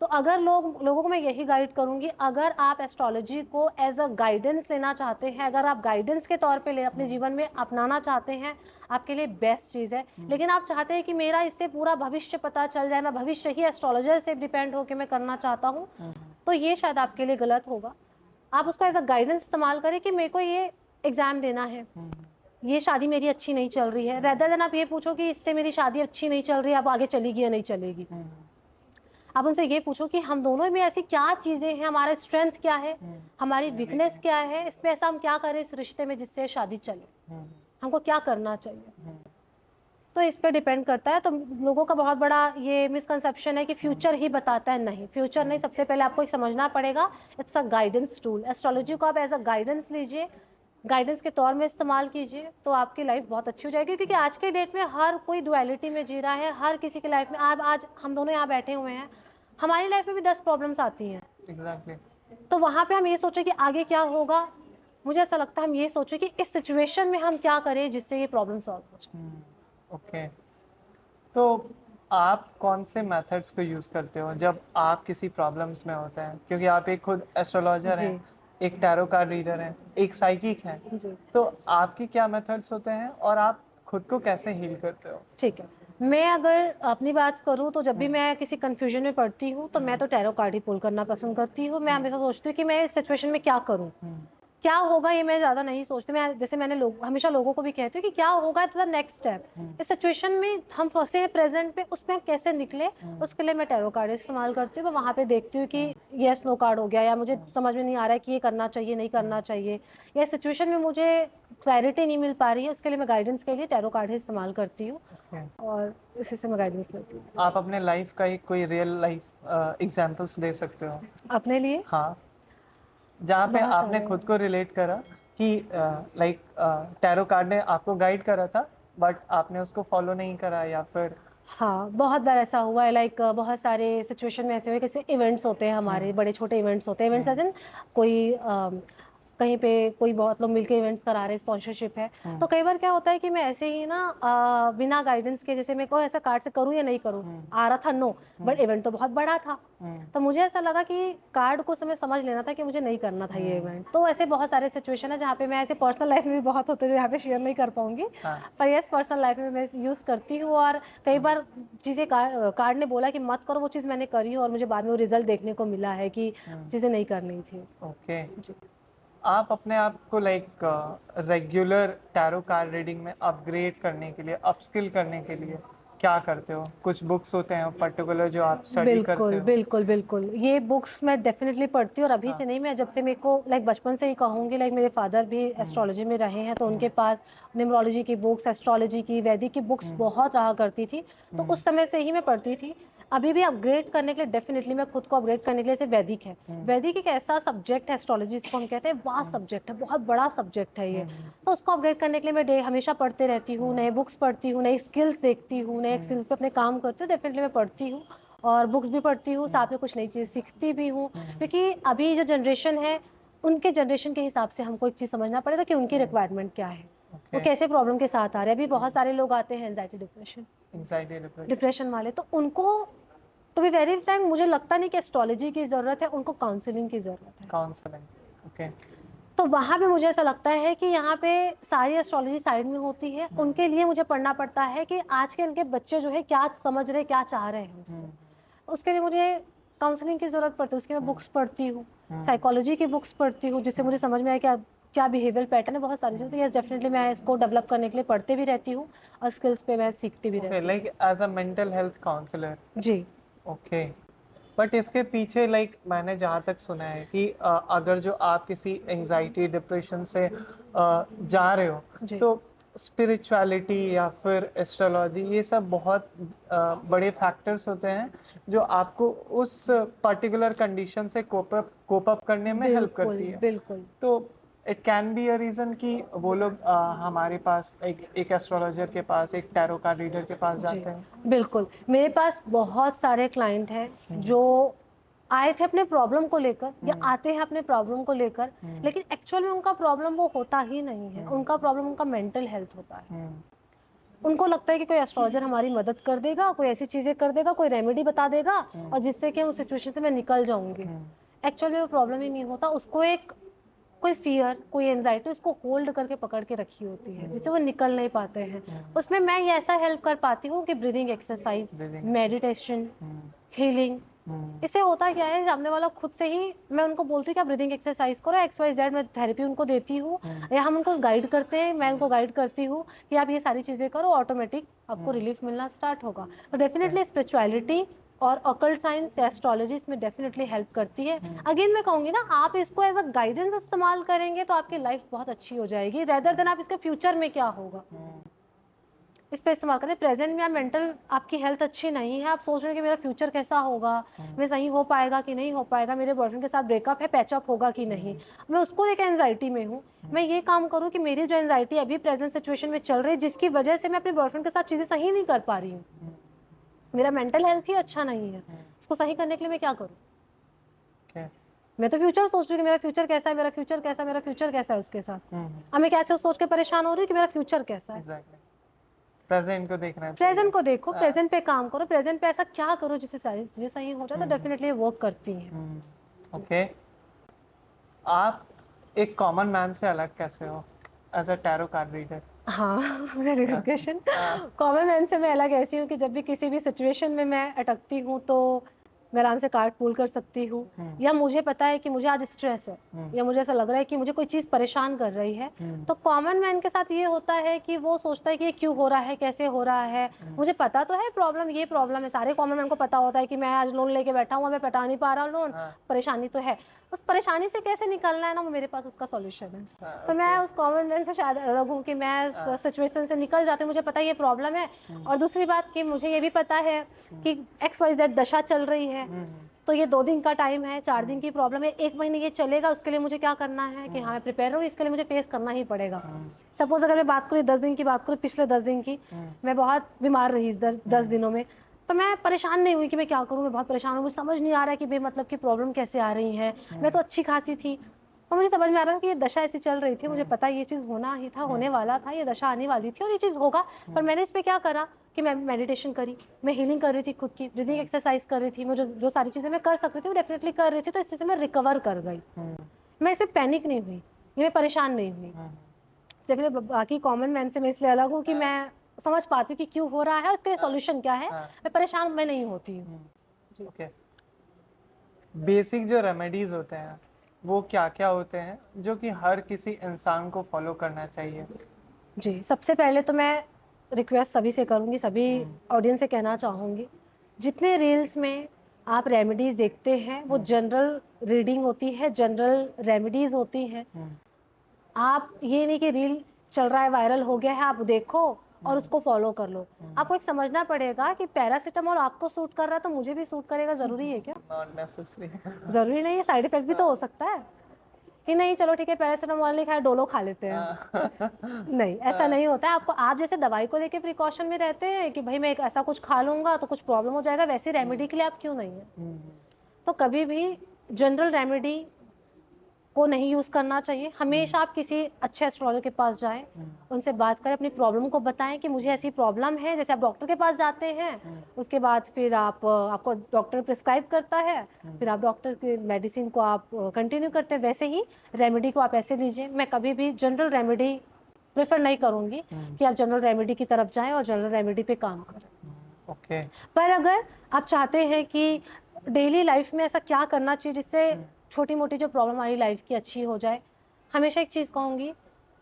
तो अगर लोगों को मैं यही गाइड करूंगी, अगर आप एस्ट्रोलॉजी को एज अ गाइडेंस लेना चाहते हैं, अगर आप गाइडेंस के तौर पे अपने जीवन में अपनाना चाहते हैं, आपके लिए बेस्ट चीज़ है। लेकिन आप चाहते हैं कि मेरा इससे पूरा भविष्य पता चल जाए, मैं भविष्य ही एस्ट्रोलॉजर से डिपेंड होकर मैं करना चाहता हूँ, तो ये शायद आपके लिए गलत होगा। आप उसको एज अ गाइडेंस इस्तेमाल करें कि मेरे को ये एग्ज़ाम देना है, ये शादी मेरी अच्छी नहीं चल रही है, रेदर देन आप ये पूछो कि इससे मेरी शादी अच्छी नहीं चल रही है, अब आगे चलेगी या नहीं चलेगी। आप उनसे ये पूछो कि हम दोनों में ऐसी क्या चीज़ें हैं, हमारा स्ट्रेंथ क्या है, हमारी वीकनेस क्या है, इस पे ऐसा हम क्या करें इस रिश्ते में जिससे शादी चले, हमको क्या करना चाहिए। तो इस पे डिपेंड करता है। तो लोगों का बहुत बड़ा ये मिसकंसेप्शन है कि फ्यूचर ही बताता है, नहीं, फ्यूचर नहीं। सबसे पहले आपको एक समझना पड़ेगा, it's a guidance tool. Astrology को आप एज अ गाइडेंस लीजिए, गाइडेंस के तौर में इस्तेमाल कीजिए, तो आपकी लाइफ बहुत अच्छी हो जाएगी। क्योंकि आज के डेट में हर कोई डुअलिटी में जी रहा है, हर किसी की लाइफ में। आज हम दोनों यहाँ बैठे हुए हैं, हमारी लाइफ में भी 10 प्रॉब्लम्स आती हैं। एग्जैक्टली। तो वहाँ पे हम ये सोचें कि आगे क्या होगा। मुझे ऐसा लगता है हम ये सोचें कि इस सिचुएशन में हम क्या करें जिससे ये प्रॉब्लम सॉल्व हो जाए। ओके, तो आप कौन से मेथड्स को यूज़ करते हो जब आप किसी प्रॉब्लम्स में होते हैं? क्योंकि आप एक खुद एस्ट्रोलॉजर हैं, एक टैरो कार्ड रीडर हैं, एक साइकिक हैं, तो आपकी क्या मेथड्स होते हैं और आप खुद को कैसे हील करते हो? ठीक है, मैं अगर अपनी बात करूं तो जब भी मैं किसी कंफ्यूजन में पड़ती हूं तो मैं तो टैरो कार्ड ही पुल करना पसंद करती हूं। मैं हमेशा सोचती हूँ कि मैं इस सिचुएशन में क्या करूं, क्या होगा ये मैं ज़्यादा नहीं सोचती। मैं जैसे मैंने हमेशा लोगों को भी कहती हूँ कि क्या होगा इट्स द नेक्स्ट स्टेप। इस सिचुएशन में हम फंसे हैं प्रेजेंट पे, उसमें हम कैसे निकले, उसके लिए मैं टैरो कार्ड इस्तेमाल करती हूँ। मैं वहाँ पे देखती हूँ कि येस नो कार्ड हो गया, या मुझे समझ में नहीं आ रहा है कि ये करना चाहिए नहीं करना चाहिए, या सिचुएशन में मुझे क्लैरिटी नहीं मिल पा रही है, उसके लिए मैं गाइडेंस के लिए टैरो कार्ड ही इस्तेमाल करती हूँ Okay. और इसी से मैं गाइडेंस लेती हूँ। आप अपने लाइफ का एक कोई रियल लाइफ एग्जांपल्स दे सकते हो? अपने लिए हाँ, जहाँ पे बहुत आपने सारे खुद को रिलेट करा कि लाइक टैरो कार्ड ने आपको गाइड करा था बट आपने उसको फॉलो नहीं करा, या फिर हाँ, बहुत बार ऐसा हुआ है। लाइक बहुत सारे सिचुएशन में ऐसे हुए, कैसे इवेंट्स होते हैं हमारे, बड़े छोटे इवेंट्स होते हैं, इवेंट्स एज इन कोई कहीं पे कोई बहुत लोग मिलके इवेंट्स करा रहे हैं, स्पॉन्सरशिप है, तो कई बार क्या होता है कि मैं ऐसे ही ना बिना गाइडेंस के, जैसे मेरे को ऐसा कार्ड से करूँ या नहीं करूँ, आ रहा था नो, बट इवेंट तो बहुत बड़ा था, तो मुझे ऐसा लगा कि कार्ड को समय समझ लेना था कि मुझे नहीं करना था ये इवेंट। तो ऐसे बहुत सारे सिचुएशन है जहाँ पे मैं ऐसे पर्सनल लाइफ में भी बहुत होते हैं जो यहाँ पे शेयर नहीं कर पाऊंगी, पर यस पर्सनल लाइफ में मैं यूज़ करती हूँ। और कई बार चीज़ें कार्ड ने बोला कि मत करो, वो चीज़ मैंने करी और मुझे बाद में वो रिजल्ट देखने को मिला है कि चीज़ें नहीं करनी थी। ओके। आप अपने आप को like regular tarot card reading में अपग्रेड करने के लिए, अपस्किल करने के लिए क्या करते हो? कुछ बुक्स होते हैं पर्टिकुलर जो आप स्टडी करते बिल्कुल हो? बिल्कुल बिल्कुल, ये बुक्स मैं डेफिनेटली पढ़ती हूँ, और अभी हाँ। से नहीं, मैं जब से मेरे को लाइक बचपन से ही कहूँगी, लाइक मेरे फादर भी एस्ट्रोलॉजी में रहे हैं, तो उनके पास न्यूमरोलॉजी की बुक्स, एस्ट्रोलॉजी की, वैदिक की बुक्स बहुत रहा करती थी, तो उस समय से ही मैं पढ़ती थी। अभी भी अपग्रेड करने के लिए डेफिनेटली मैं खुद को अपग्रेड करने के लिए, जैसे वैदिक है, वैदिक एक ऐसा सब्जेक्ट है, एस्ट्रोलॉजी इसको हम कहते हैं, वास्ट सब्जेक्ट है, बहुत बड़ा सब्जेक्ट है ये, तो उसको अपग्रेड करने के लिए मैं हमेशा पढ़ते रहती हूँ, नए बुक्स पढ़ती हूँ, नई स्किल्स देखती हूँ, नए स्किल्स पे अपने काम करती हूँ, डेफिनेटली मैं पढ़ती हूँ और बुक्स भी पढ़ती हूँ, साथ में कुछ नई चीज़ सीखती भी हूँ, क्योंकि अभी जो जनरेशन है उनके जनरेशन के हिसाब से हमको एक चीज़ समझना पड़ेगा कि उनकी रिक्वायरमेंट क्या है, वो कैसे प्रॉब्लम के साथ आ रहे हैं। अभी बहुत सारे लोग आते हैं एंजाइटी एंजाइटी डिप्रेशन वाले, तो उनको टू बी वेरी फ्रैंक मुझे लगता नहीं कि एस्ट्रोलॉजी की ज़रूरत है, उनको काउंसलिंग की ज़रूरत है। काउंसलिंग। ओके। तो वहाँ पे मुझे ऐसा लगता है कि यहाँ पे सारी एस्ट्रोलॉजी साइड में होती है, उनके लिए मुझे पढ़ना पड़ता है कि आज के इनके बच्चे जो है क्या समझ रहे, क्या चाह रहे हैं उससे, उसके लिए मुझे काउंसलिंग की ज़रूरत पड़ती है। उसकी मैं बुक्स पढ़ती हूँ, साइकोलॉजी की बुक्स पढ़ती हूँ, जिससे मुझे समझ में आए क्या क्या बिहेवियर पैटर्न है, बहुत सारी चीज़ें। तो यस डेफिनेटली मैं इसको डेवलप करने के लिए पढ़ते भी रहती हूँ और स्किल्स पे मैं सीखती भी ओके, रहती like as a mental health counsellor. हूँ। जी ओके। बट इसके पीछे लाइक मैंने जहाँ तक सुना है कि अगर जो आप किसी एंजाइटी डिप्रेशन से जा रहे हो, जी तो स्पिरिचुअलिटी या फिर एस्ट्रोलॉजी, ये सब बहुत बड़े फैक्टर्स होते हैं जो आपको उस पर्टिकुलर कंडीशन से कोप अप करने में हेल्प बिल्कुल करती है। बिल्कुल तो it can be a reason कि वो लोग हमारे पास एक एस्ट्रोलॉजर के पास, एक टैरो कार्ड रीडर के पास जी जाते हैं। बिल्कुल, मेरे पास बहुत सारे क्लाइंट हैं जो आए थे अपने प्रॉब्लम को लेकर, या आते हैं अपने प्रॉब्लम को लेकर, लेकिन एक्चुअल में उनका प्रॉब्लम वो होता ही नहीं है, उनका प्रॉब्लम उनका मेंटल हेल्थ होता है। उनको लगता है कि कोई एस्ट्रोलॉजर हमारी मदद कर देगा, कोई ऐसी चीज़ें कर देगा, कोई रेमेडी बता देगा और जिससे कि उस सिचुएशन से मैं निकल जाऊंगी। एक्चुअल में वो प्रॉब्लम ही नहीं होता, उसको एक कोई फियर, कोई एंजाइटी उसको होल्ड करके पकड़ के रखी होती है, जिससे वो निकल नहीं पाते हैं। उसमें मैं ये ऐसा हेल्प कर पाती हूँ कि ब्रीदिंग एक्सरसाइज, मेडिटेशन, हीलिंग, इससे होता क्या है, सामने वाला खुद से ही, मैं उनको बोलती हूँ कि आप ब्रीदिंग एक्सरसाइज करो, XYZ मैं थेरेपी उनको देती हूँ, या हम उनको गाइड करते हैं, मैं उनको गाइड करती हूँ कि आप ये सारी चीज़ें करो, ऑटोमेटिक आपको रिलीफ मिलना स्टार्ट होगा। तो डेफिनेटली स्पिरिचुअलिटी और ऑकल्ट साइंस या एस्ट्रोलॉजी इसमें डेफिनेटली हेल्प करती है। अगेन मैं कहूँगी ना, आप इसको एज अ गाइडेंस इस्तेमाल करेंगे तो आपकी लाइफ बहुत अच्छी हो जाएगी, रेदर देन आप इसके फ्यूचर में क्या होगा इस पे इस्तेमाल करें। प्रेजेंट में आप मेंटल, आपकी हेल्थ अच्छी नहीं है, आप सोच रहे हैं कि मेरा फ्यूचर कैसा होगा, मैं सही हो पाएगा कि नहीं हो पाएगा, मेरे बॉयफ्रेंड के साथ ब्रेकअप है, पैचअप होगा कि नहीं, मैं उसको लेकर एंजाइटी में हूँ। मैं ये काम करूँ कि मेरी जो एंजाइटी अभी प्रेजेंट सिचुएशन में चल रही है, जिसकी वजह से मैं अपने बॉयफ्रेंड के साथ चीज़ें सही नहीं कर पा रही हूँ, मेरा मेंटल हेल्थ ही अच्छा नहीं है, उसको सही करने के लिए मैं क्या करूँ। मैं तो फ्यूचर सोच रही हूँ कि मेरा फ्यूचर कैसा है, मेरा फ्यूचर कैसा है, मेरा फ्यूचर कैसा है उसके साथ। अब मैं क्या सोच के परेशान हो रही हूँ कि मेरा फ्यूचर कैसा है। प्रेजेंट को देखना चाहिए। प्रेजेंट को देखो, प्रेजेंट पे काम करो, प्रेजेंट पे ऐसा क्या करो जिससे सारी चीजें सही हो जाए, तो डेफिनेटली वर्क करती हैं। ओके। आप एक कॉमन मैन से अलग कैसे हो as a tarot card reader? हाँ very good question. Common man से मैं अलग ऐसी हूँ कि जब भी किसी भी सिचुएशन में मैं अटकती हूँ, तो मैं आराम से कार्ड पुल कर सकती हूँ, या मुझे पता है कि मुझे आज स्ट्रेस है, या मुझे ऐसा लग रहा है कि मुझे कोई चीज़ परेशान कर रही है, तो कॉमन मैन के साथ ये होता है कि वो सोचता है कि ये क्यों हो रहा है, कैसे हो रहा है। मुझे पता तो है प्रॉब्लम, ये प्रॉब्लम है, सारे कॉमन मैन को पता होता है कि मैं आज लोन लेके बैठा हुआ, मैं पटा नहीं पा रहा हूँ लोन, परेशानी तो है। उस परेशानी से कैसे निकलना है ना, वो मेरे पास उसका सॉल्यूशन है। तो मैं उस कॉमन मैन से शायद अलग हूँ कि मैं इस सिचुएशन से निकल जाती हूँ, मुझे पता है ये प्रॉब्लम है। और दूसरी बात कि मुझे ये भी पता है कि XYZ दशा चल रही है, तो ये 2 दिन का टाइम है, 4 दिन की प्रॉब्लम है, 1 महीने ये चलेगा, उसके लिए मुझे क्या करना है कि हाँ मैं प्रिपेयर हूँ, इसके लिए मुझे फेस करना ही पड़ेगा। सपोज अगर मैं बात करूँ 10 दिन की बात करूँ, पिछले 10 दिन की, मैं बहुत बीमार रही इस 10 दिनों में, तो मैं परेशान नहीं हुई कि मैं क्या करूँ, मैं बहुत परेशान हूँ, मुझे समझ नहीं आ रहा है कि बेमतलब की प्रॉब्लम कैसे आ रही है। मैं तो अच्छी खासी थी, और मुझे समझ में आ रहा था कि ये दशा ऐसी चल रही थी, मुझे पता ये चीज़ होना ही था, होने वाला था, ये दशा आने वाली थी और ये चीज़ होगा। पर मैंने इस पे क्या करा कि मैं मेडिटेशन करी, मैं हीलिंग कर रही थी खुद की, ब्रीदिंग एक्सरसाइज कर रही थी, मैं जो सारी चीज़ें मैं कर सकती थी वो डेफिनेटली कर रही थी, तो इससे से मैं रिकवर कर गई। मैं इसमें पैनिक नहीं हुई, ये मैं परेशान नहीं हुई। डेफिनेटली बाकी कॉमन मैन से मैं इसलिए अलग हूँ कि मैं समझ पाती हूँ कि क्यों हो रहा है, उसके लिए सॉल्यूशन क्या है, मैं परेशान मैं नहीं होती हूँ। ओके, बेसिक जो रेमेडीज होते हैं वो क्या क्या होते हैं जो कि हर किसी इंसान को फॉलो करना चाहिए? जी, सबसे पहले तो मैं रिक्वेस्ट सभी से करूँगी, सभी ऑडियंस से कहना चाहूँगी, जितने रील्स में आप रेमेडीज़ देखते हैं वो जनरल रीडिंग होती है, जनरल रेमेडीज़ होती हैं। आप ये नहीं कि रील चल रहा है, वायरल हो गया है, आप देखो और उसको फॉलो कर लो। आपको एक समझना पड़ेगा कि पैरासिटामोल आपको सूट कर रहा है तो मुझे भी सूट करेगा, ज़रूरी है क्या? Not necessary. ज़रूरी नहीं है, साइड इफ़ेक्ट भी तो हो सकता है कि नहीं चलो ठीक है पैरासिटामोल नहीं खाया, डोलो खा लेते हैं। नहीं, ऐसा नहीं होता है। आपको आप जैसे दवाई को लेके प्रिकॉशन में रहते हैं कि भाई मैं एक ऐसा कुछ खा लूँगा तो कुछ प्रॉब्लम हो जाएगा, वैसे रेमेडी के लिए आप क्यों नहीं है? तो कभी भी जनरल रेमेडी को नहीं यूज़ करना चाहिए। हमेशा आप किसी अच्छे एस्ट्रोलॉजर के पास जाएँ, उनसे बात करें, अपनी प्रॉब्लम को बताएँ कि मुझे ऐसी प्रॉब्लम है। जैसे आप डॉक्टर के पास जाते हैं, उसके बाद फिर आपको डॉक्टर प्रिस्क्राइब करता है, फिर आप डॉक्टर की मेडिसिन को आप कंटिन्यू करते हैं, वैसे ही रेमेडी को आप ऐसे लीजिए। मैं कभी भी जनरल रेमेडी प्रेफ़र नहीं करूँगी कि आप जनरल रेमेडी की तरफ जाएँ और जनरल रेमेडी पे काम करें। ओके। पर अगर आप चाहते हैं कि डेली लाइफ में ऐसा क्या करना चाहिए जिससे छोटी-मोटी जो प्रॉब्लम हमारी लाइफ की अच्छी हो जाए, हमेशा एक चीज़ कहूँगी,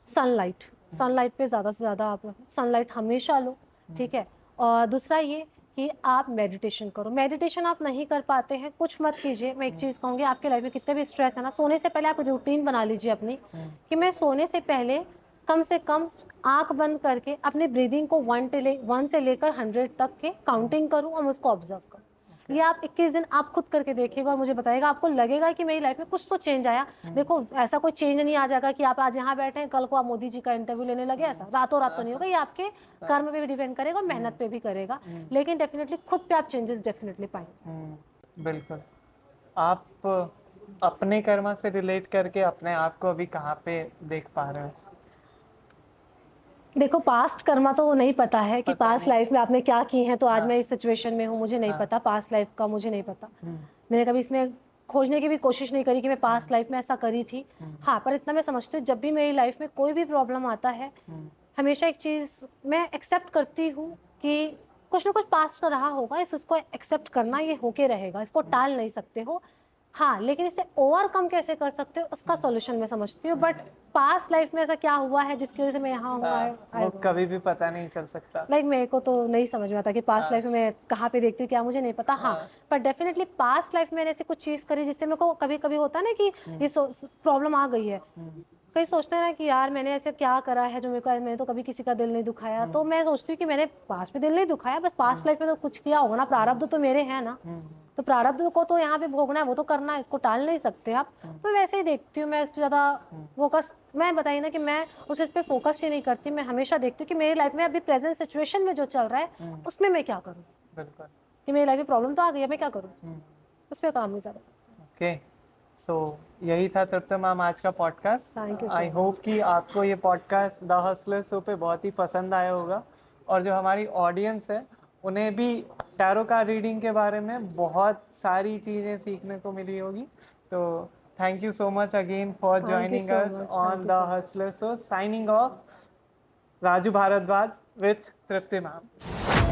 सनलाइट। सनलाइट पे ज़्यादा से ज़्यादा आप सनलाइट हमेशा लो, ठीक है? और दूसरा ये कि आप मेडिटेशन करो। मेडिटेशन आप नहीं कर पाते हैं, कुछ मत कीजिए। मैं एक चीज़ कहूँगी, आपके लाइफ में कितने भी स्ट्रेस है ना, सोने से पहले आप रूटीन बना लीजिए अपनी कि मैं सोने से पहले कम से कम आँख बंद करके अपनी ब्रीदिंग को 1 से लेकर 100 तक के काउंटिंग करूँ और मैं उसको ऑब्जर्व करूँ। ये आप 21 दिन आप खुद करके देखिएगा और मुझे बताइएगा, आपको लगेगा कि मेरी लाइफ में कुछ तो चेंज आया। देखो, ऐसा कोई चेंज नहीं आ जाएगा कि आप आज यहाँ बैठे हैं, कल को आप मोदी जी का इंटरव्यू लेने लगे, ऐसा रातों रात तो नहीं होगा। ये आपके कर्म पे भी डिपेंड करेगा और मेहनत पे भी करेगा, लेकिन डेफिनेटली खुद पे आप चेंजेस डेफिनेटली पाएंगे। बिल्कुल। आप अपने कर्मा से रिलेट करके अपने आप को अभी कहाँ पे देख पा रहे हो? देखो, पास्ट कर्मा तो नहीं पता है कि पता पास्ट नहीं। लाइफ में आपने क्या की है तो आज मैं इस सिचुएशन में हूँ, मुझे नहीं पता। पास्ट लाइफ का मुझे नहीं पता। मैंने कभी इसमें खोजने की भी कोशिश नहीं करी कि मैं पास्ट लाइफ में ऐसा करी थी। हाँ, पर इतना मैं समझती हूँ, जब भी मेरी लाइफ में कोई भी प्रॉब्लम आता है, हमेशा एक चीज़ मैं एक्सेप्ट करती हूँ कि कुछ ना कुछ पास्ट का रहा होगा, इसको एक्सेप्ट करना, ये होके रहेगा, इसको टाल नहीं सकते हो। हाँ, लेकिन इसे ओवरकम कैसे कर सकते हो उसका सॉल्यूशन मैं समझती हूँ। बट पास्ट लाइफ में ऐसा क्या हुआ है जिसकी वजह से मैं यहाँ हूँ, वो कभी भी पता नहीं चल सकता। लाइक मेरे को तो नहीं समझ में आता कि पास्ट लाइफ में मैं कहाँ पे देखती हूँ, क्या मुझे नहीं पता। हाँ, पर डेफिनेटली पास्ट लाइफ में मैंने ऐसी कुछ चीज़ करी जिससे मेरे को कभी कभी होता है ना कि ये प्रॉब्लम आ गई है। कई सोचते हैं ना कि यार मैंने ऐसे क्या करा है जो मेरे को, मैंने तो कभी किसी का दिल नहीं दुखाया। तो मैं सोचती हूँ कि मैंने पास्ट में दिल नहीं दुखाया, बस पास्ट लाइफ में तो कुछ किया होगा ना, प्रारब्ध तो मेरे हैं ना, तो प्रारब्ध को तो यहाँ पे भोगना है, वो तो करना है, इसको टाल नहीं सकते आप। तो वैसे ही देखती हूँ मैं, इस पर ज़्यादा फोकस, मैं बताइए ना कि मैं उस चीज़ पे फोकस ही नहीं करती। मैं हमेशा देखती हूँ कि मेरी लाइफ में अभी प्रेजेंट सिचुएशन में जो चल रहा है उसमें मैं क्या करूँ, बिल्कुल। कि मेरी लाइफ में प्रॉब्लम तो आ गई है, मैं क्या करूँ, उस पर काम नहीं ज़्यादा। ओके, सो यही था तृप्ति मैम आज का podcast. Thank you. I hope कि आपको ये पॉडकास्ट द हसलर शो पे बहुत ही पसंद आया होगा, और जो हमारी ऑडियंस है उन्हें भी टैरो कार्ड रीडिंग के बारे में बहुत सारी चीज़ें सीखने को मिली होगी। तो thank you so much again for joining us on the hustler show. Signing off, Raju Bhardwaj with Tripti ma'am.